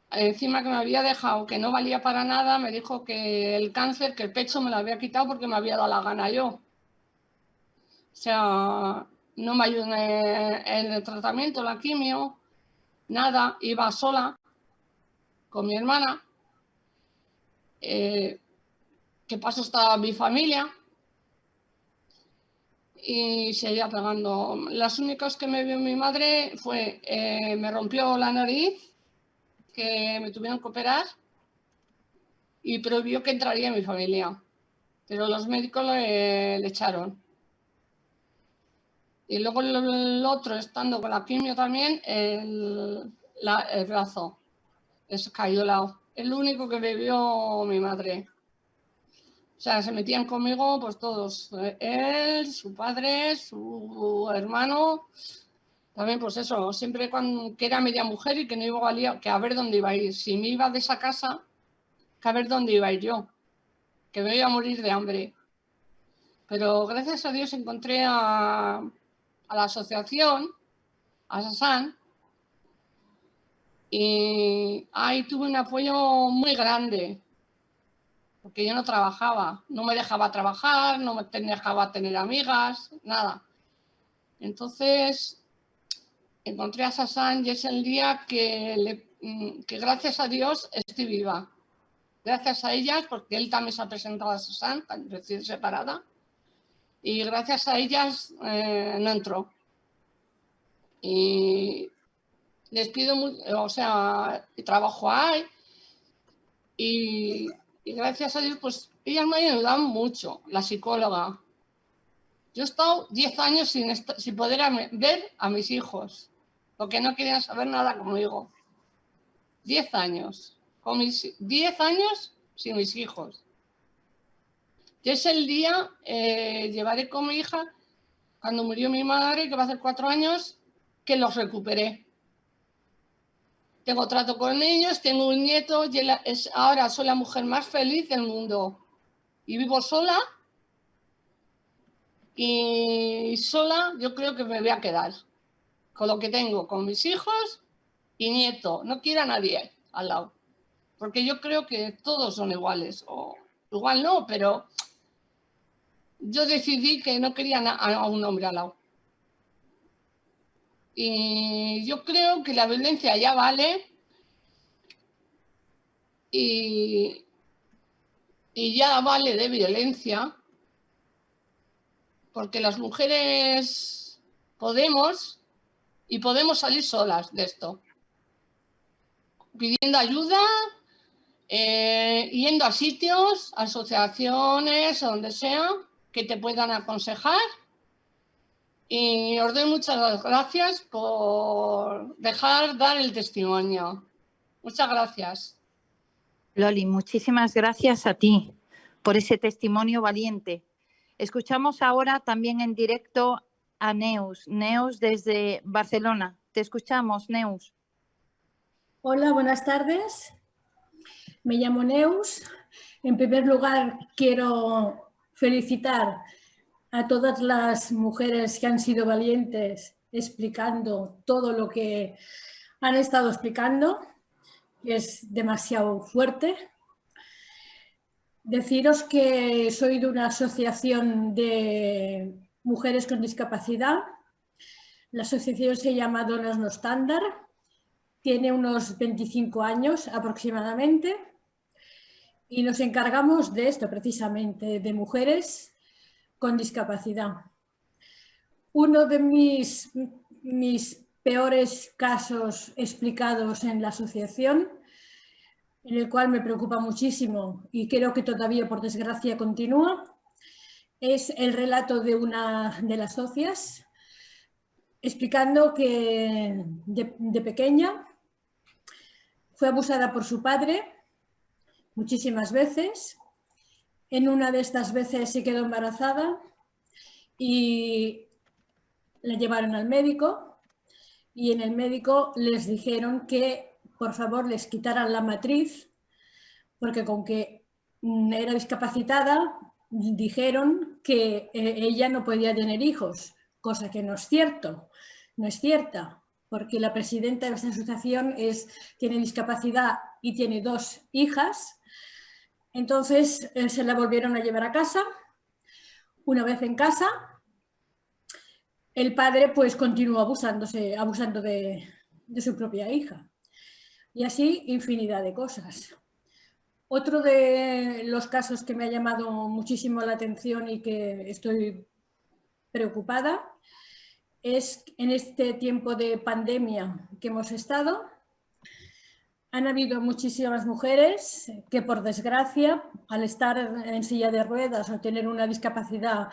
Encima que me había dejado, que no valía para nada, me dijo que el cáncer, que el pecho me lo había quitado porque me había dado la gana yo. O sea, no me ayudó en el tratamiento, la quimio, nada, iba sola con mi hermana. ¿Qué pasó? Estaba mi familia y seguía pegando. Las únicas que me vio mi madre fue, me rompió la nariz, que me tuvieron que operar, y prohibió que entraría en mi familia, pero los médicos le echaron. Y luego el otro, estando con la quimio también, el brazo, es cayó lado. El único que me vio mi madre. O sea, se metían conmigo pues todos, él, su padre, su hermano, también pues eso, siempre que era media mujer y que no iba que a ver dónde iba a ir. Si me iba de esa casa, que a ver dónde iba a ir yo, que me iba a morir de hambre. Pero gracias a Dios encontré a la asociación, a Sasan, y ahí tuve un apoyo muy grande. Porque yo no trabajaba, no me dejaba trabajar, no me dejaba tener amigas, nada. Entonces encontré a Sasan y es el día que gracias a Dios estoy viva. Gracias a ellas, porque él también se ha presentado a Sasan, recién separada, y gracias a ellas no entró. Y les pido mucho, o sea, trabajo ahí y gracias a Dios, pues ellas me han ayudado mucho, la psicóloga. Yo he estado 10 años sin poder ver a mis hijos, porque no querían saber nada conmigo. 10 años. 10 años sin mis hijos. Y es el día, llevaré con mi hija, cuando murió mi madre, que va a hacer 4 años, que los recuperé. Tengo trato con ellos, tengo un nieto, y ahora soy la mujer más feliz del mundo. Y vivo sola. Y sola yo creo que me voy a quedar con lo que tengo, con mis hijos y nieto. No quiero a nadie al lado, porque yo creo que todos son iguales, o igual no, pero yo decidí que no quería a un hombre al lado. Y yo creo que la violencia ya vale y ya vale de violencia, porque las mujeres podemos salir solas de esto, pidiendo ayuda, yendo a sitios, asociaciones, donde sea, que te puedan aconsejar Y os doy muchas gracias por dejar dar el testimonio. Muchas gracias. Loli, muchísimas gracias a ti por ese testimonio valiente. Escuchamos ahora también en directo a Neus. Neus desde Barcelona. Te escuchamos, Neus. Hola, buenas tardes. Me llamo Neus. En primer lugar, quiero felicitar a todas las mujeres que han sido valientes explicando todo lo que han estado explicando, que es demasiado fuerte. Deciros que soy de una asociación de mujeres con discapacidad. La asociación se llama Dones No Estándar. Tiene unos 25 años aproximadamente y nos encargamos de esto precisamente, de mujeres con discapacidad. Uno de mis peores casos explicados en la asociación, en el cual me preocupa muchísimo y creo que todavía por desgracia continúa, es el relato de una de las socias explicando que de pequeña fue abusada por su padre muchísimas veces. En una de estas veces se quedó embarazada y la llevaron al médico y en el médico les dijeron que por favor les quitaran la matriz porque con que era discapacitada dijeron que ella no podía tener hijos, cosa que no es cierto, no es cierta, porque la presidenta de esta asociación tiene discapacidad y tiene 2 hijas. Entonces se la volvieron a llevar a casa. Una vez en casa, el padre pues continuó abusando de su propia hija. Y así infinidad de cosas. Otro de los casos que me ha llamado muchísimo la atención y que estoy preocupada es en este tiempo de pandemia que hemos estado. Han habido muchísimas mujeres que, por desgracia, al estar en silla de ruedas o tener una discapacidad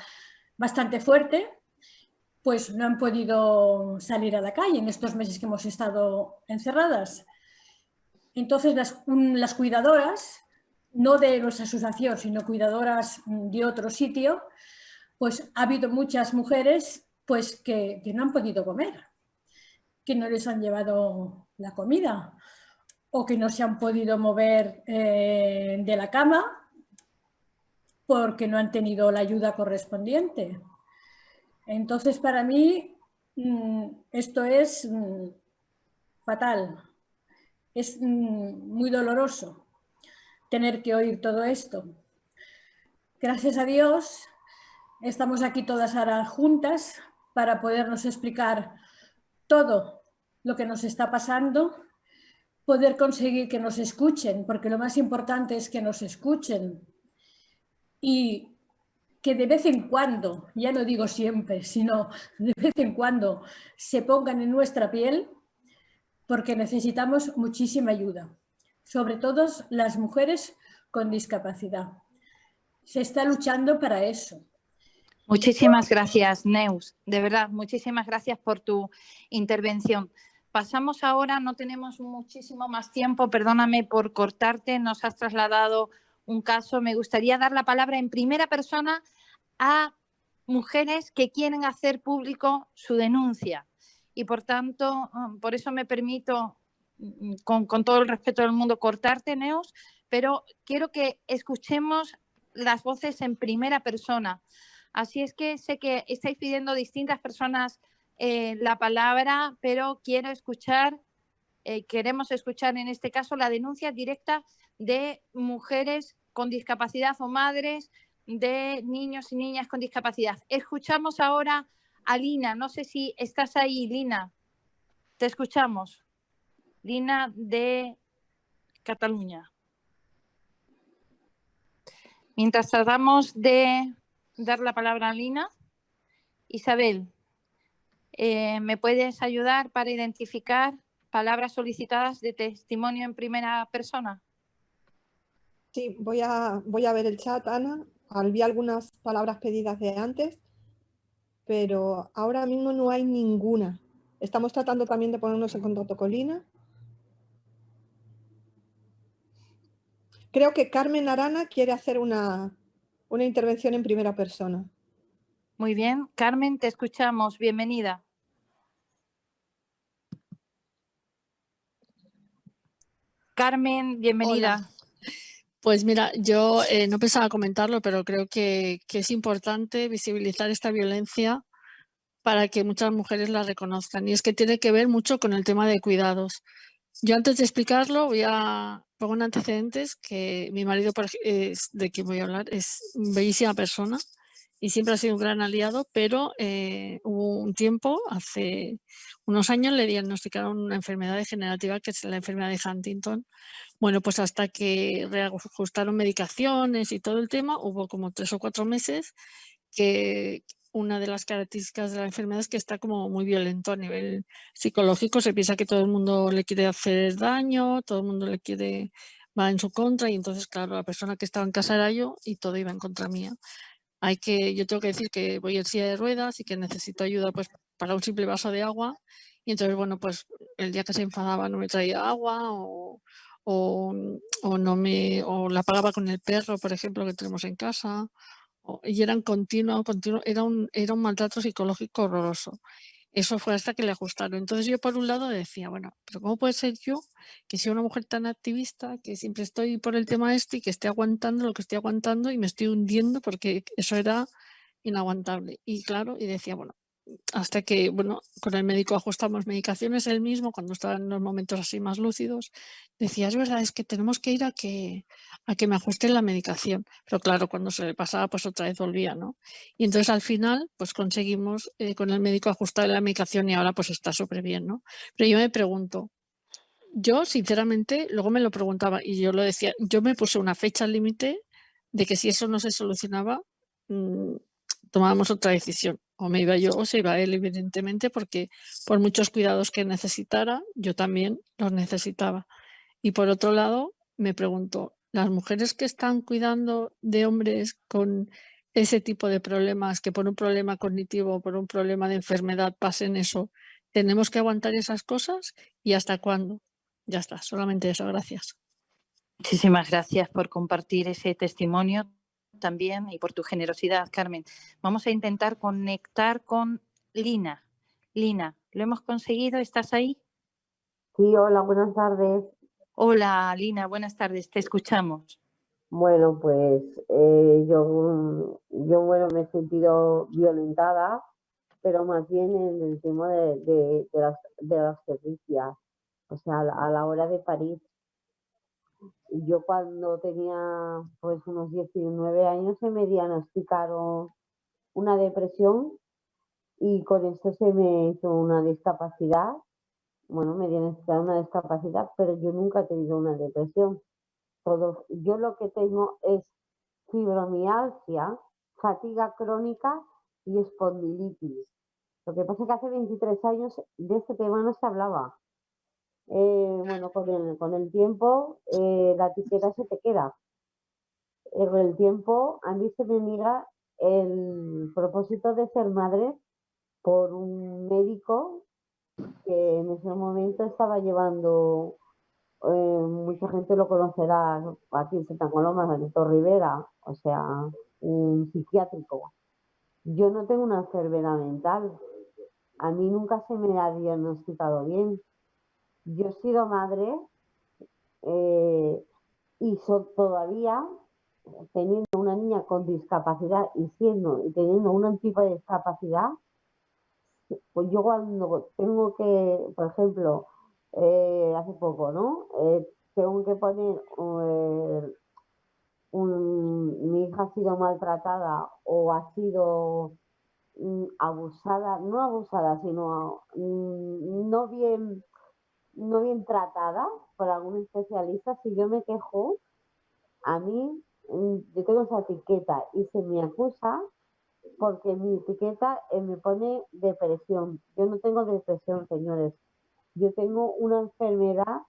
bastante fuerte, pues no han podido salir a la calle en estos meses que hemos estado encerradas. Entonces, las cuidadoras, no de nuestra asociación, sino cuidadoras de otro sitio, pues ha habido muchas mujeres pues, que no han podido comer, que no les han llevado la comida o que no se han podido mover de la cama porque no han tenido la ayuda correspondiente. Entonces, para mí, esto es fatal. Es muy doloroso tener que oír todo esto. Gracias a Dios, estamos aquí todas ahora juntas para podernos explicar todo lo que nos está pasando, poder conseguir que nos escuchen, porque lo más importante es que nos escuchen y que de vez en cuando, ya no digo siempre, sino de vez en cuando se pongan en nuestra piel, porque necesitamos muchísima ayuda, sobre todo las mujeres con discapacidad. Se está luchando para eso. Muchísimas gracias, Neus. De verdad, muchísimas gracias por tu intervención. Pasamos ahora, no tenemos muchísimo más tiempo, perdóname por cortarte, nos has trasladado un caso. Me gustaría dar la palabra en primera persona a mujeres que quieren hacer público su denuncia. Y por tanto, por eso me permito, con todo el respeto del mundo, cortarte, Neus, pero quiero que escuchemos las voces en primera persona. Así es que sé que estáis pidiendo a distintas personas la palabra, pero queremos escuchar en este caso la denuncia directa de mujeres con discapacidad o madres de niños y niñas con discapacidad. Escuchamos ahora a Lina. No sé si estás ahí, Lina. Te escuchamos. Lina de Cataluña. Mientras tratamos de dar la palabra a Lina, Isabel, ¿me puedes ayudar para identificar palabras solicitadas de testimonio en primera persona? Sí, voy a ver el chat, Ana. Vi algunas palabras pedidas de antes. pero ahora mismo no hay ninguna. Estamos tratando también de ponernos en contacto con Lina. Creo que Carmen Arana quiere hacer una intervención en primera persona. Muy bien, Carmen, te escuchamos. Bienvenida. Carmen, bienvenida. Hola. Pues mira, yo no pensaba comentarlo, pero creo que es importante visibilizar esta violencia para que muchas mujeres la reconozcan. Y es que tiene que ver mucho con el tema de cuidados. Yo antes de explicarlo pongo un antecedentes que mi marido, de quien voy a hablar, es bellísima persona y siempre ha sido un gran aliado, pero hubo un tiempo, hace unos años, le diagnosticaron una enfermedad degenerativa que es la enfermedad de Huntington. Bueno, pues hasta que reajustaron medicaciones y todo el tema, hubo como 3 o 4 meses que una de las características de la enfermedad es que está como muy violento a nivel psicológico. Se piensa que todo el mundo le quiere hacer daño, todo el mundo va en su contra y entonces, claro, la persona que estaba en casa era yo y todo iba en contra mía. Yo tengo que decir que voy en silla de ruedas y que necesito ayuda pues para un simple vaso de agua y entonces, bueno, pues el día que se enfadaba no me traía agua o la pagaba con el perro, por ejemplo, que tenemos en casa. Y eran continuo, era un maltrato psicológico horroroso. Eso fue hasta que le ajustaron. Entonces yo por un lado decía, bueno, pero ¿cómo puede ser yo que sea una mujer tan activista, que siempre estoy por el tema y que esté aguantando lo que estoy aguantando y me estoy hundiendo porque eso era inaguantable? Y claro, y decía, bueno, hasta que, bueno, con el médico ajustamos medicaciones, él mismo, cuando estaba en los momentos así más lúcidos, decía, es verdad, es que tenemos que ir a que me ajusten la medicación. Pero claro, cuando se le pasaba, pues otra vez volvía, ¿no? Y entonces al final, pues conseguimos con el médico ajustar la medicación y ahora pues está súper bien, ¿no? Pero yo me pregunto, yo sinceramente, luego me lo preguntaba y yo lo decía, yo me puse una fecha límite de que si eso no se solucionaba, tomábamos otra decisión. O me iba yo o se iba él, evidentemente, porque por muchos cuidados que necesitara, yo también los necesitaba. Y por otro lado, me pregunto, las mujeres que están cuidando de hombres con ese tipo de problemas, que por un problema cognitivo o por un problema de enfermedad pasen eso, ¿tenemos que aguantar esas cosas? ¿Y hasta cuándo? Ya está, solamente eso, gracias. Muchísimas gracias por compartir ese testimonio también y por tu generosidad, Carmen. Vamos a intentar conectar con Lina. Lina, ¿lo hemos conseguido? ¿Estás ahí? Sí, hola, buenas tardes. Hola, Lina, buenas tardes, te escuchamos. Bueno, pues yo bueno, me he sentido violentada, pero más bien en el tema de las obstetricia, o sea, a la hora de parir. Yo cuando tenía pues unos 19 años se me diagnosticaron una depresión y con esto se me hizo una discapacidad. Bueno, me diagnosticaron una discapacidad, pero yo nunca he tenido una depresión. Yo lo que tengo es fibromialgia, fatiga crónica y espondilitis. Lo que pasa es que hace 23 años de este tema no se hablaba. Bueno, con el tiempo la etiqueta se te queda. Con el tiempo a mí se me niega el propósito de ser madre por un médico que en ese momento estaba llevando, mucha gente lo conocerá, ¿no? Aquí en Santa Coloma, Benito Rivera, o sea, un psiquiátrico. Yo no tengo una enfermedad mental, a mí nunca se me ha diagnosticado bien. Yo he sido madre y todavía teniendo una niña con discapacidad y teniendo un tipo de discapacidad, pues yo cuando tengo que, por ejemplo, hace poco, ¿no? Tengo que poner, mi hija ha sido maltratada o ha sido abusada, no abusada, sino no bien tratada por algún especialista. Si yo me quejo, a mí, yo tengo esa etiqueta y se me acusa porque mi etiqueta me pone depresión. Yo no tengo depresión, señores. Yo tengo una enfermedad,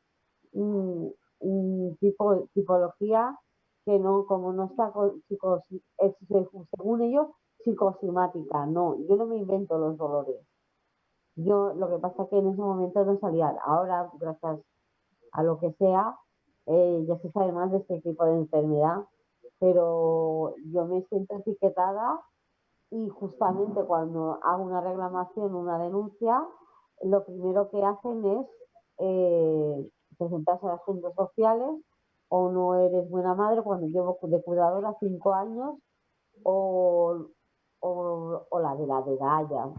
tipología que no, como no está según ellos, psicosomática, no, yo no me invento los dolores. Yo lo que pasa es que en ese momento no salía. Ahora, gracias a lo que sea, ya se sabe más de este tipo de enfermedad, pero yo me siento etiquetada y justamente cuando hago una reclamación, una denuncia, lo primero que hacen es presentarse a las juntas sociales, o no eres buena madre cuando llevo de cuidadora 5 años, o la de la dedalla.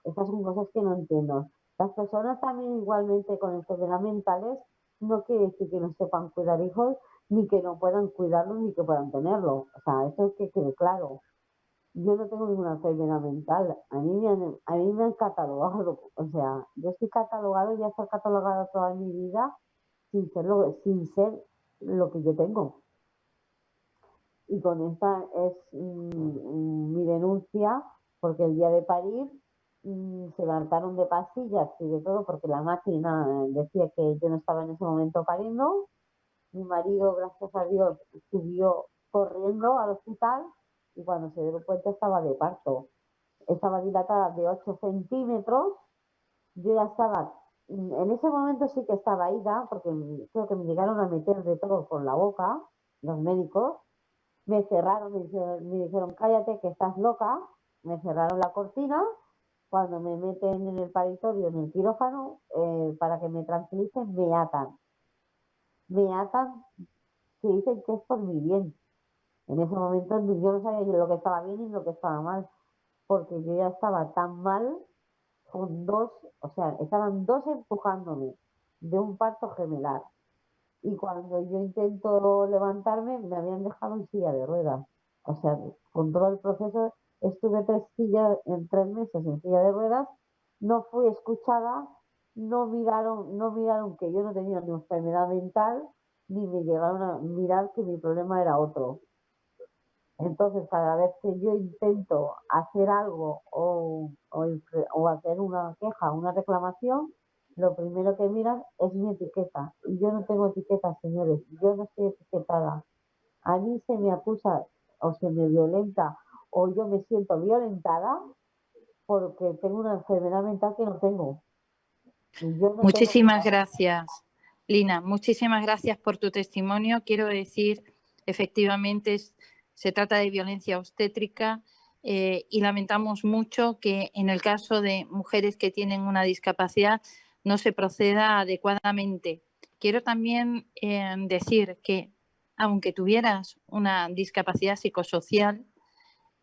Estas son cosas que no entiendo. Las personas también igualmente con enfermedades mentales no quiere decir que no sepan cuidar hijos, ni que no puedan cuidarlos, ni que puedan tenerlos. O sea, eso es que quede claro. Yo no tengo ninguna enfermedad mental. A mí me han catalogado. O sea, yo estoy catalogado, ya estoy catalogada toda mi vida sin ser lo que yo tengo. Y con esta es mi denuncia, porque el día de parir se levantaron de pastillas y de todo, porque la máquina decía que yo no estaba en ese momento pariendo. Mi marido, gracias a Dios, subió corriendo al hospital y cuando se dio cuenta estaba de parto. Estaba dilatada de 8 centímetros. Yo ya estaba, en ese momento sí que estaba ida, porque creo que me llegaron a meter de todo por la boca, los médicos. Me cerraron, me dijeron, cállate que estás loca. Me cerraron la cortina. Cuando me meten en el paritorio, en el quirófano, para que me tranquilicen, me atan. Me atan, que dicen que es por mi bien. En ese momento yo no sabía lo que estaba bien y lo que estaba mal, porque yo ya estaba tan mal con dos, o sea, estaban dos empujándome de un parto gemelar. Y cuando yo intento levantarme, me habían dejado en silla de ruedas. O sea, con todo el proceso, estuve 3 meses en silla de ruedas, no fui escuchada, no miraron que yo no tenía ni enfermedad mental, ni me llegaron a mirar que mi problema era otro. Entonces, cada vez que yo intento hacer algo o hacer una queja, una reclamación, lo primero que miran es mi etiqueta. Y yo no tengo etiqueta, señores. Yo no estoy etiquetada. A mí se me acusa o se me violenta o yo me siento violentada porque tengo una enfermedad mental que no tengo. Y yo no Muchísimas gracias, Lina. Muchísimas gracias por tu testimonio. Quiero decir, efectivamente, se trata de violencia obstétrica y lamentamos mucho que en el caso de mujeres que tienen una discapacidad no se proceda adecuadamente. Quiero también decir que aunque tuvieras una discapacidad psicosocial,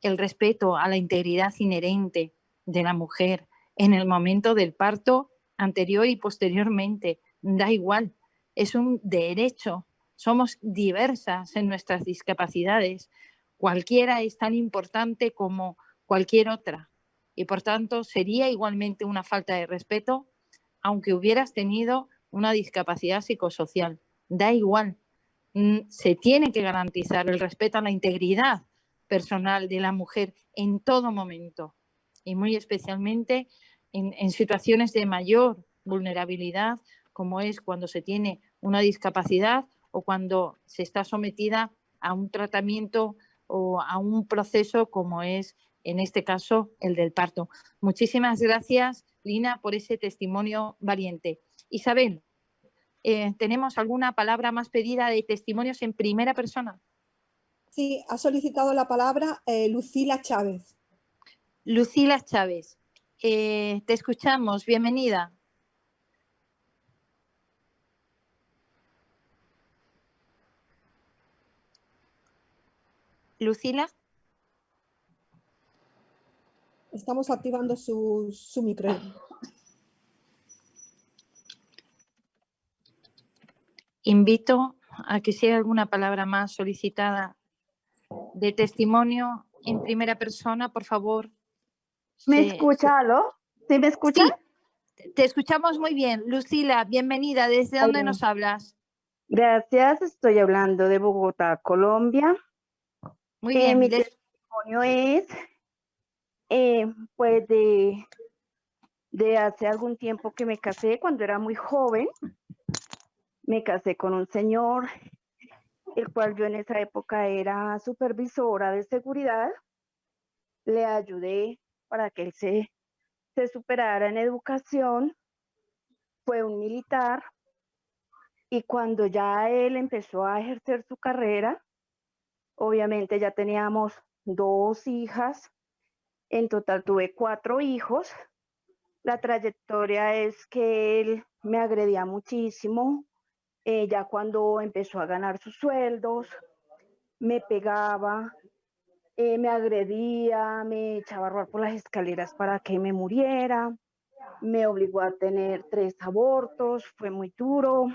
el respeto a la integridad inherente de la mujer en el momento del parto, anterior y posteriormente, da igual, es un derecho. Somos diversas en nuestras discapacidades. Cualquiera es tan importante como cualquier otra y por tanto sería igualmente una falta de respeto aunque hubieras tenido una discapacidad psicosocial. Da igual. Se tiene que garantizar el respeto a la integridad personal de la mujer en todo momento y muy especialmente en situaciones de mayor vulnerabilidad, como es cuando se tiene una discapacidad o cuando se está sometida a un tratamiento o a un proceso como es, en este caso, el del parto. Muchísimas gracias, Lina, por ese testimonio valiente. Isabel, ¿tenemos alguna palabra más pedida de testimonios en primera persona? Sí, ha solicitado la palabra Lucila Chávez. Lucila Chávez, te escuchamos, bienvenida. Lucila. Estamos activando su micro. Invito a que si hay alguna palabra más solicitada de testimonio en primera persona, por favor. ¿Me escucha, aló? ¿Sí me escucha? Sí, te escuchamos muy bien. Lucila, bienvenida. ¿Desde dónde nos hablas? Gracias, estoy hablando de Bogotá, Colombia. Muy bien. Mi testimonio es, pues, de hace algún tiempo que me casé, cuando era muy joven. Me casé con un señor, el cual yo en esa época era supervisora de seguridad. le ayudé para que él se superara en educación. Fue un militar y cuando ya él empezó a ejercer su carrera, obviamente ya teníamos 2 hijas, en total tuve 4 hijos. La trayectoria es que él me agredía muchísimo, ya cuando empezó a ganar sus sueldos, me pegaba, me agredía, me echaba a rodar por las escaleras para que me muriera, me obligó a tener 3 abortos, fue muy duro,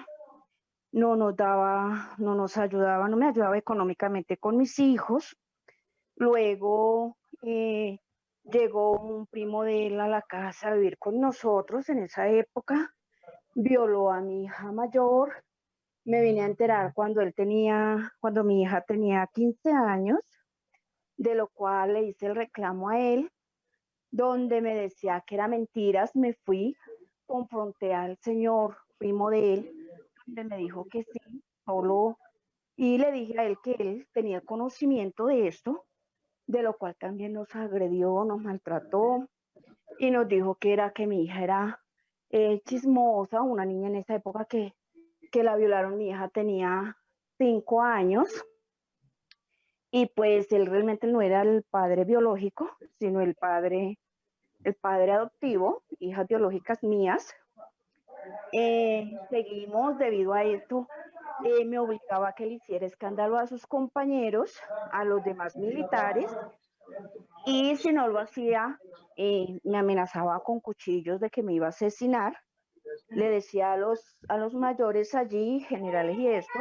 no nos ayudaba, no me ayudaba económicamente con mis hijos. Luego llegó un primo de él a la casa a vivir con nosotros en esa época, violó a mi hija mayor, me vine a enterar cuando mi hija tenía 15 años, de lo cual le hice el reclamo a él, donde me decía que era mentiras, me fui, confronté al señor primo de él, donde me dijo que sí, solo, y le dije a él que él tenía conocimiento de esto, de lo cual también nos agredió, nos maltrató, y nos dijo que era que mi hija era chismosa, una niña en esa época que la violaron, mi hija tenía 5 años, y pues él realmente no era el padre biológico, sino el padre adoptivo, hijas biológicas mías. Seguimos debido a esto, me obligaba a que le hiciera escándalo a sus compañeros, a los demás militares, y si no lo hacía, me amenazaba con cuchillos de que me iba a asesinar. Le decía a los mayores allí, generales y esto,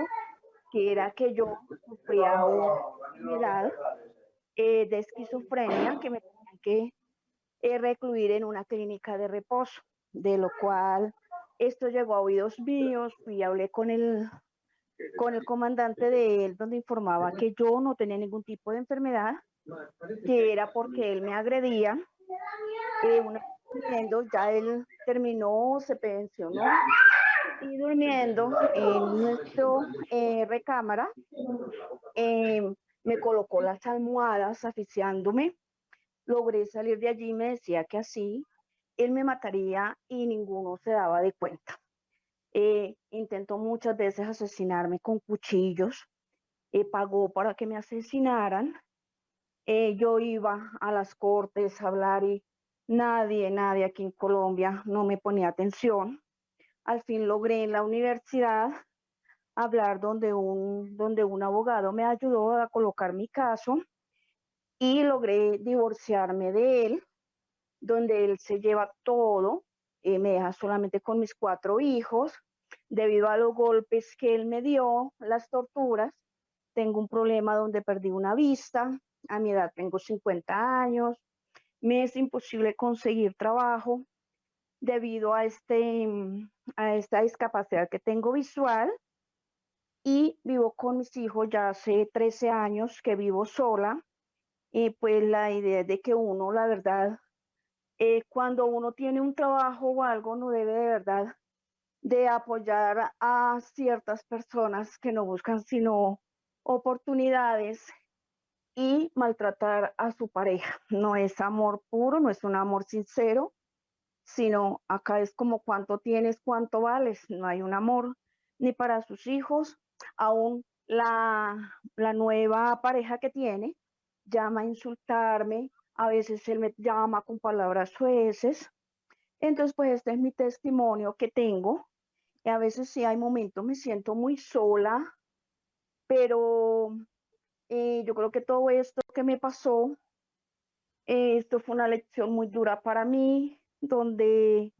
que era que yo sufría una enfermedad de esquizofrenia, que me tenían que recluir en una clínica de reposo, de lo cual esto llegó a oídos míos, y hablé con el comandante de él, donde informaba que yo no tenía ningún tipo de enfermedad, que era porque él me agredía. Una vez durmiendo, ya él terminó, se pensionó, y durmiendo en nuestro recámara, me colocó las almohadas asfixiándome. Logré salir de allí, me decía que así él me mataría y ninguno se daba de cuenta. Intentó muchas veces asesinarme con cuchillos, pagó para que me asesinaran. Yo iba a las cortes a hablar y nadie aquí en Colombia no me ponía atención. Al fin logré en la universidad hablar donde un abogado me ayudó a colocar mi caso y logré divorciarme de él, donde él se lleva todo, me deja solamente con mis 4 hijos. Debido a los golpes que él me dio, las torturas, tengo un problema donde perdí una vista, a mi edad tengo 50 años, me es imposible conseguir trabajo debido a esta discapacidad que tengo visual, y vivo con mis hijos ya hace 13 años que vivo sola, y pues la idea es de que uno, la verdad, cuando uno tiene un trabajo o algo, no debe de verdad de apoyar a ciertas personas que no buscan sino oportunidades y maltratar a su pareja. No es amor puro, no es un amor sincero, sino acá es como cuánto tienes, cuánto vales. No hay un amor ni para sus hijos. Aún la nueva pareja que tiene llama a insultarme, a veces él me llama con palabras soeces. Entonces, pues este es mi testimonio que tengo. Y a veces sí hay momentos, me siento muy sola, pero yo creo que todo esto que me pasó, esto fue una lección muy dura para mí, donde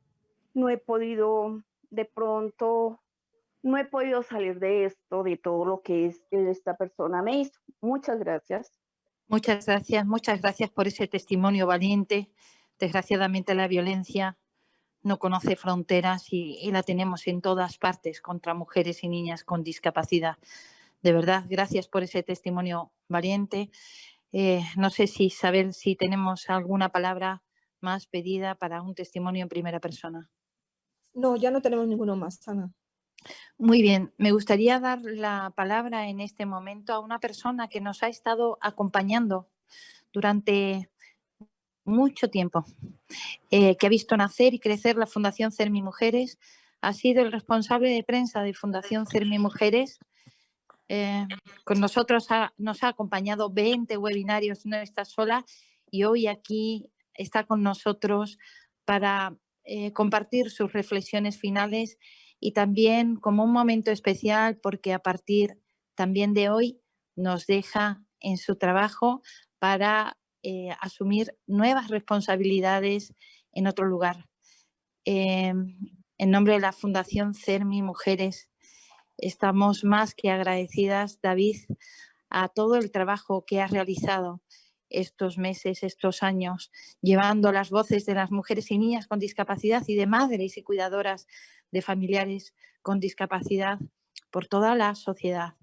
no he podido, de pronto, no he podido salir de esto, de todo lo que esta persona me hizo. Muchas gracias. Muchas gracias por ese testimonio valiente. Desgraciadamente la violencia no conoce fronteras y la tenemos en todas partes contra mujeres y niñas con discapacidad. De verdad, gracias por ese testimonio valiente. No sé si, Isabel, si tenemos alguna palabra más pedida para un testimonio en primera persona. No, ya no tenemos ninguno más, Ana. Muy bien, me gustaría dar la palabra en este momento a una persona que nos ha estado acompañando durante mucho tiempo, que ha visto nacer y crecer la Fundación CERMI Mujeres. Ha sido el responsable de prensa de Fundación CERMI Mujeres. Con nosotros nos ha acompañado 20 webinarios, no está sola, y hoy aquí está con nosotros para compartir sus reflexiones finales y también como un momento especial porque a partir también de hoy nos deja en su trabajo para asumir nuevas responsabilidades en otro lugar. En nombre de la Fundación CERMI Mujeres, estamos más que agradecidas, David, a todo el trabajo que has realizado estos meses, estos años, llevando las voces de las mujeres y niñas con discapacidad y de madres y cuidadoras de familiares con discapacidad por toda la sociedad.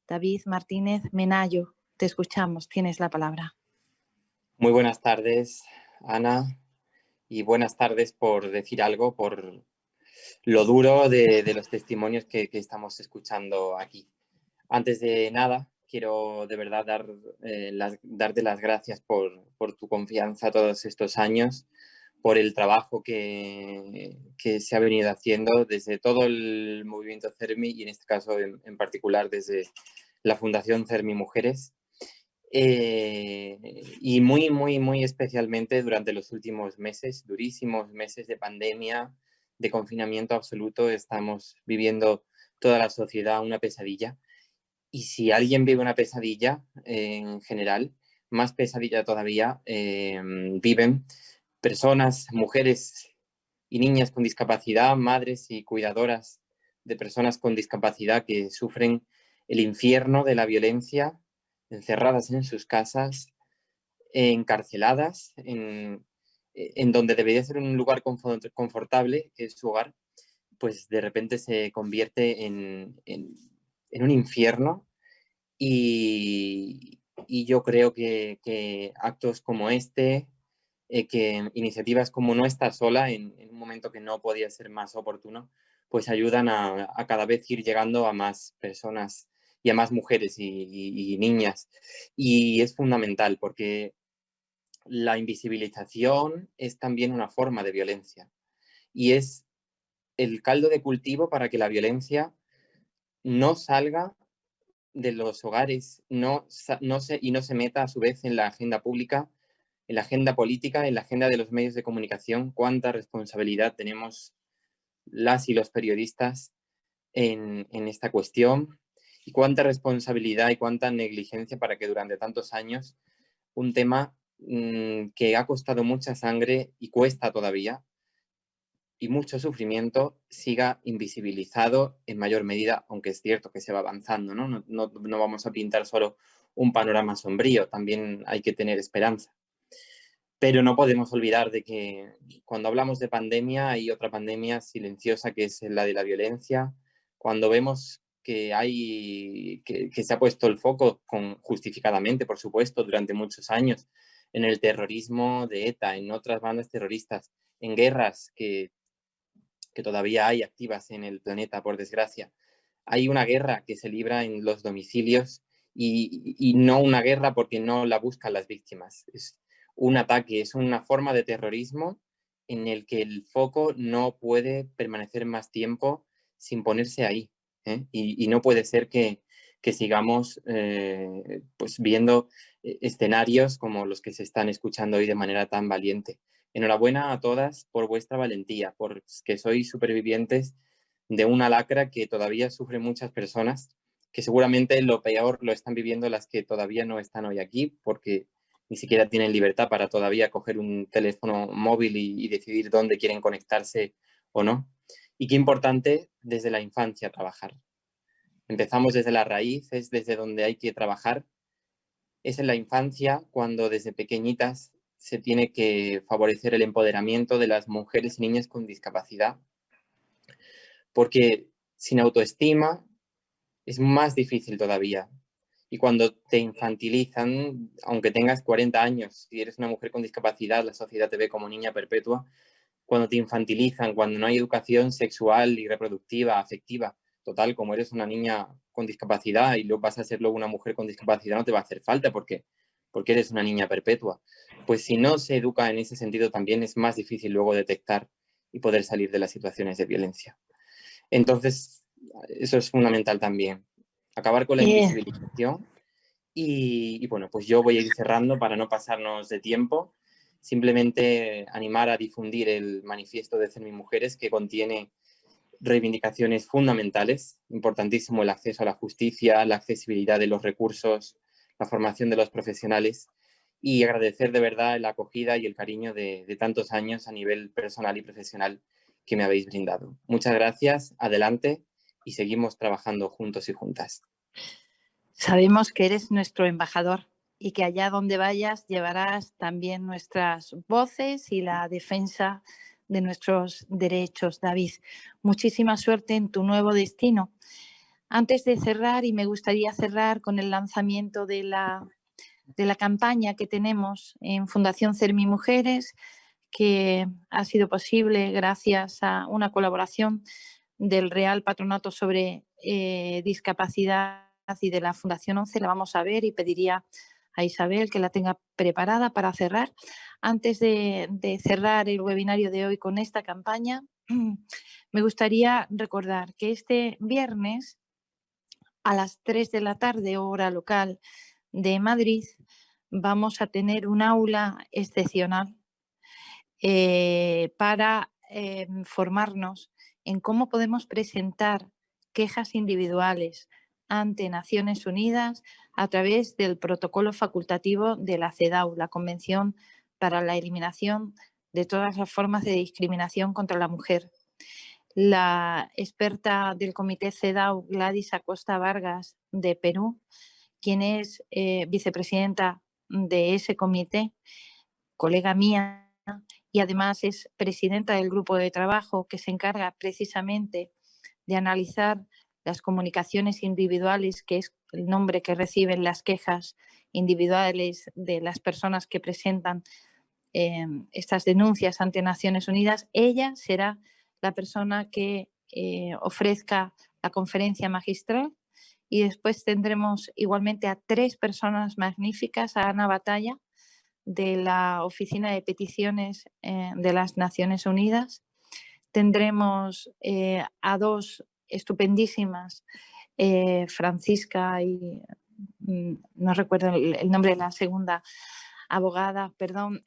David Martínez Menayo, te escuchamos, tienes la palabra. Muy buenas tardes, Ana, y buenas tardes por decir algo, por lo duro de los testimonios que estamos escuchando aquí. Antes de nada, quiero de verdad darte las gracias por tu confianza todos estos años, por el trabajo que se ha venido haciendo desde todo el movimiento CERMI y en este caso en particular desde la Fundación CERMI Mujeres. Y muy especialmente durante los últimos meses, durísimos meses de pandemia, de confinamiento absoluto, estamos viviendo toda la sociedad una pesadilla. Y si alguien vive una pesadilla en general, más pesadilla todavía, viven personas, mujeres y niñas con discapacidad, madres y cuidadoras de personas con discapacidad que sufren el infierno de la violencia, encerradas en sus casas, encarceladas, en donde debería ser un lugar confortable, que es su hogar, pues de repente se convierte en un infierno. Y yo creo que actos como este, que iniciativas como No Estás Sola, en un momento que no podía ser más oportuno, pues ayudan a cada vez ir llegando a más personas y a más mujeres y niñas. Y es fundamental porque la invisibilización es también una forma de violencia y es el caldo de cultivo para que la violencia no salga de los hogares, no se meta a su vez en la agenda pública, en la agenda política, en la agenda de los medios de comunicación. Cuánta responsabilidad tenemos las y los periodistas en esta cuestión y cuánta responsabilidad y cuánta negligencia para que durante tantos años un tema que ha costado mucha sangre y cuesta todavía y mucho sufrimiento siga invisibilizado en mayor medida, aunque es cierto que se va avanzando, ¿no? No vamos a pintar solo un panorama sombrío, también hay que tener esperanza. Pero no podemos olvidar de que cuando hablamos de pandemia hay otra pandemia silenciosa que es la de la violencia. Cuando vemos que se ha puesto el foco, justificadamente, por supuesto, durante muchos años, en el terrorismo de ETA, en otras bandas terroristas, en guerras que todavía hay activas en el planeta, por desgracia. Hay una guerra que se libra en los domicilios y no una guerra porque no la buscan las víctimas. Es un ataque, es una forma de terrorismo en el que el foco no puede permanecer más tiempo sin ponerse ahí, ¿eh? Y no puede ser que sigamos pues viendo escenarios como los que se están escuchando hoy de manera tan valiente. Enhorabuena a todas por vuestra valentía, porque sois supervivientes de una lacra que todavía sufren muchas personas, que seguramente lo peor lo están viviendo las que todavía no están hoy aquí, porque ni siquiera tienen libertad para todavía coger un teléfono móvil y decidir dónde quieren conectarse o no. Y qué importante desde la infancia trabajar. Empezamos desde la raíz, es desde donde hay que trabajar. Es en la infancia cuando desde pequeñitas se tiene que favorecer el empoderamiento de las mujeres y niñas con discapacidad, porque sin autoestima es más difícil todavía. Y cuando te infantilizan, aunque tengas 40 años, si eres una mujer con discapacidad, la sociedad te ve como niña perpetua. Cuando te infantilizan, cuando no hay educación sexual y reproductiva, afectiva, total, como eres una niña con discapacidad y luego vas a ser luego una mujer con discapacidad, no te va a hacer falta porque eres una niña perpetua. pues si no se educa en ese sentido también es más difícil luego detectar y poder salir de las situaciones de violencia. Entonces, eso es fundamental también, acabar con la invisibilización. Y bueno, pues yo voy a ir cerrando para no pasarnos de tiempo. Simplemente animar a difundir el manifiesto de Cermimujeres, que contiene reivindicaciones fundamentales, importantísimo el acceso a la justicia, la accesibilidad de los recursos, la formación de los profesionales, y agradecer de verdad la acogida y el cariño de tantos años a nivel personal y profesional que me habéis brindado. Muchas gracias, adelante y seguimos trabajando juntos y juntas. Sabemos que eres nuestro embajador y que allá donde vayas llevarás también nuestras voces y la defensa de nuestros derechos, David. Muchísima suerte en tu nuevo destino. Antes de cerrar, y me gustaría cerrar con el lanzamiento de la campaña que tenemos en Fundación Cermimujeres, que ha sido posible gracias a una colaboración del Real Patronato sobre Discapacidad y de la Fundación 11, la vamos a ver y pediría a Isabel que la tenga preparada para cerrar. Antes de cerrar el webinario de hoy con esta campaña, me gustaría recordar que este viernes a las 3 de la tarde, hora local de Madrid, vamos a tener un aula excepcional para formarnos en cómo podemos presentar quejas individuales ante Naciones Unidas a través del protocolo facultativo de la CEDAW, la Convención para la Eliminación de todas las formas de discriminación contra la mujer. La experta del comité CEDAW, Gladys Acosta Vargas, de Perú, quien es vicepresidenta de ese comité, colega mía, y además es presidenta del grupo de trabajo que se encarga precisamente de analizar las comunicaciones individuales, que es el nombre que reciben las quejas individuales de las personas que presentan estas denuncias ante Naciones Unidas. Ella será la persona que ofrezca la conferencia magistral, y después tendremos igualmente a 3 personas magníficas: a Ana Batalla, de la Oficina de Peticiones de las Naciones Unidas. Tendremos a 2 estupendísimas, Francisca y no recuerdo el nombre de la segunda abogada, perdón,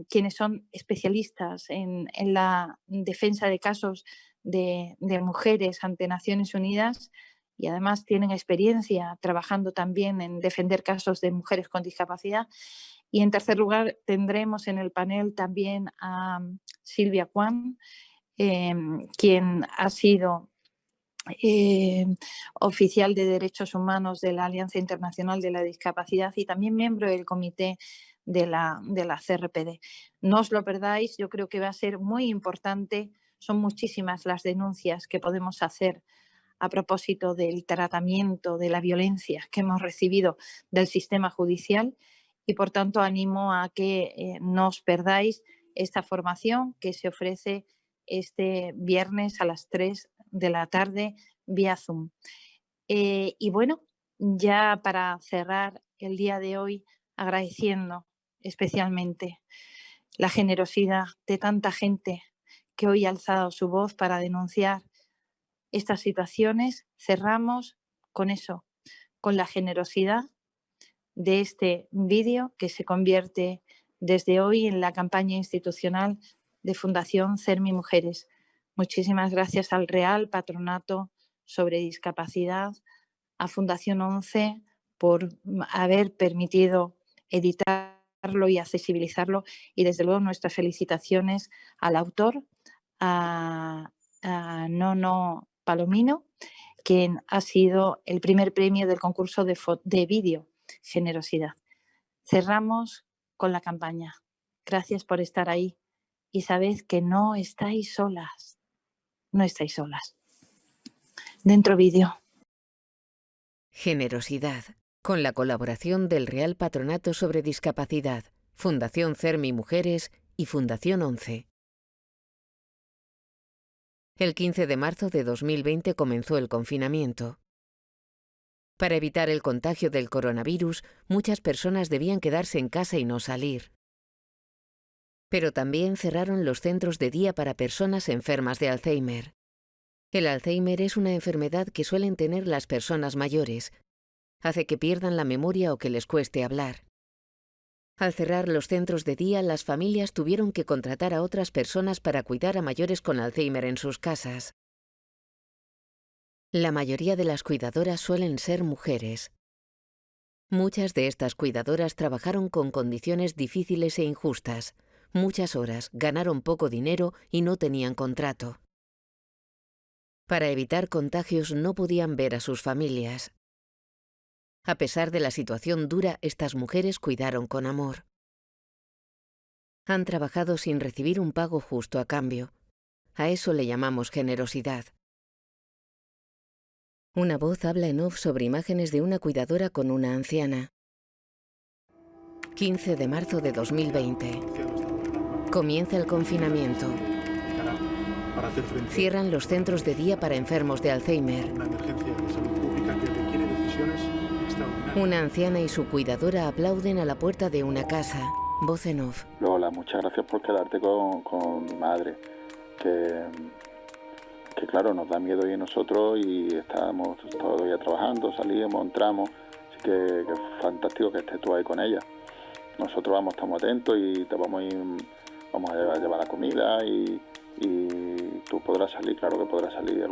quienes son especialistas en la defensa de casos de mujeres ante Naciones Unidas, y además tienen experiencia trabajando también en defender casos de mujeres con discapacidad. Y en tercer lugar tendremos en el panel también a Silvia Kwan, quien ha sido oficial de Derechos Humanos de la Alianza Internacional de la Discapacidad y también miembro del comité de la CRPD. No os lo perdáis, yo creo que va a ser muy importante. Son muchísimas las denuncias que podemos hacer a propósito del tratamiento de la violencia que hemos recibido del sistema judicial, y por tanto animo a que no os perdáis esta formación que se ofrece este viernes a las 3 de la tarde vía Zoom. Y bueno, ya para cerrar el día de hoy, agradeciendo especialmente la generosidad de tanta gente que hoy ha alzado su voz para denunciar estas situaciones. Cerramos con eso, con la generosidad de este vídeo que se convierte desde hoy en la campaña institucional de Fundación Cermimujeres. Muchísimas gracias al Real Patronato sobre Discapacidad, a Fundación 11 por haber permitido editarlo y accesibilizarlo, y desde luego nuestras felicitaciones al autor, a Nono Palomino, quien ha sido el primer premio del concurso de vídeo Generosidad. Cerramos con la campaña. Gracias por estar ahí y sabed que no estáis solas. No estáis solas. Dentro vídeo. Generosidad, con la colaboración del Real Patronato sobre Discapacidad, Fundación Cermimujeres y Fundación 11. El 15 de marzo de 2020 comenzó el confinamiento. Para evitar el contagio del coronavirus, muchas personas debían quedarse en casa y no salir. Pero también cerraron los centros de día para personas enfermas de Alzheimer. El Alzheimer es una enfermedad que suelen tener las personas mayores. Hace que pierdan la memoria o que les cueste hablar. Al cerrar los centros de día, las familias tuvieron que contratar a otras personas para cuidar a mayores con Alzheimer en sus casas. La mayoría de las cuidadoras suelen ser mujeres. Muchas de estas cuidadoras trabajaron con condiciones difíciles e injustas. Muchas horas, ganaron poco dinero y no tenían contrato. Para evitar contagios no podían ver a sus familias. A pesar de la situación dura, estas mujeres cuidaron con amor. Han trabajado sin recibir un pago justo a cambio. A eso le llamamos generosidad. Una voz habla en off sobre imágenes de una cuidadora con una anciana. 15 de marzo de 2020. Comienza el confinamiento. Cierran los centros de día para enfermos de Alzheimer. Una anciana y su cuidadora aplauden a la puerta de una casa. Voz en off. Lola, muchas gracias por quedarte con mi madre. Que claro, nos da miedo ir nosotros y estamos todavía trabajando, salimos, entramos. Así que es fantástico que estés tú ahí con ella. Nosotros estamos atentos y te vamos a llevar la comida y tú podrás salir, claro que podrás salir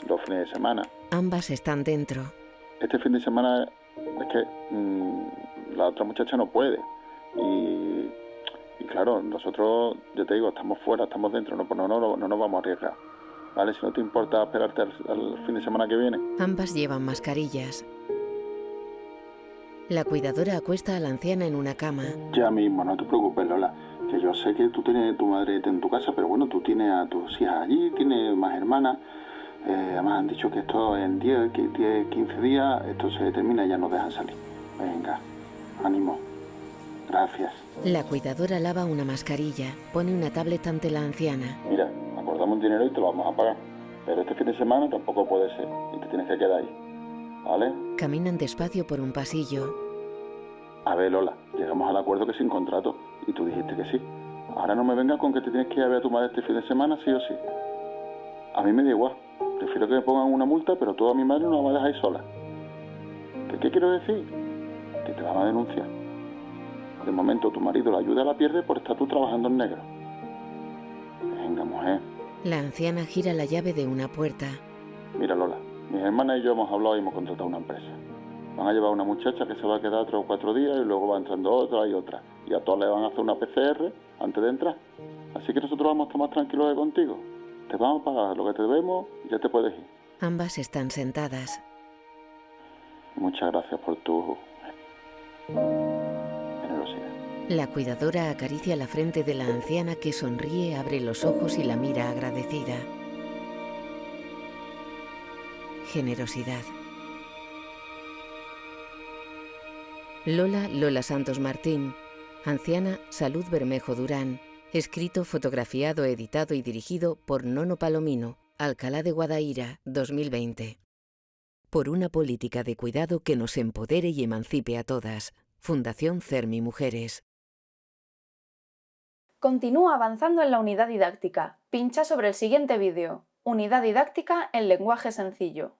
los fines de semana. Ambas están dentro. Este fin de semana es que la otra muchacha no puede y claro, nosotros, yo te digo, estamos fuera, estamos dentro, no nos vamos a arriesgar, ¿vale? Si no te importa esperarte al fin de semana que viene. Ambas llevan mascarillas. La cuidadora acuesta a la anciana en una cama. Ya mismo, no te preocupes, Lola, que yo sé que tú tienes tu madre en tu casa, pero bueno, tú tienes a tus hijas allí, tienes más hermanas. Además han dicho que esto en 10, 15 días, esto se termina y ya nos dejan salir. Venga, ánimo. Gracias. La cuidadora lava una mascarilla, pone una tablet ante la anciana. Mira, acordamos un dinero y te lo vamos a pagar. Pero este fin de semana tampoco puede ser y te tienes que quedar ahí, ¿vale? Caminan despacio por un pasillo. A ver, Lola, llegamos al acuerdo que sin contrato y tú dijiste que sí. Ahora no me vengas con que te tienes que ir a ver a tu madre este fin de semana, sí o sí. A mí me da igual. Prefiero que me pongan una multa, pero tú a mi madre no la vas a dejar ahí sola. ¿Qué quiero decir? Que te van a denunciar. De momento tu marido la ayuda la pierde por estar tú trabajando en negro. Venga, mujer. La anciana gira la llave de una puerta. Mira, Lola, mis hermanas y yo hemos hablado y hemos contratado una empresa. Van a llevar a una muchacha que se va a quedar 3 o 4 días y luego va entrando otra y otra. Y a todas le van a hacer una PCR antes de entrar. Así que nosotros vamos a estar más tranquilos de contigo. Te vamos a pagar lo que te debemos y ya te puedes ir. Ambas están sentadas. Muchas gracias por tu generosidad. La cuidadora acaricia la frente de la anciana que sonríe, abre los ojos y la mira agradecida. Generosidad. Lola Santos Martín. Anciana, Salud Bermejo Durán. Escrito, fotografiado, editado y dirigido por Nono Palomino, Alcalá de Guadaira, 2020. Por una política de cuidado que nos empodere y emancipe a todas. Fundación CERMI Mujeres. Continúa avanzando en la unidad didáctica. Pincha sobre el siguiente vídeo. Unidad didáctica en lenguaje sencillo.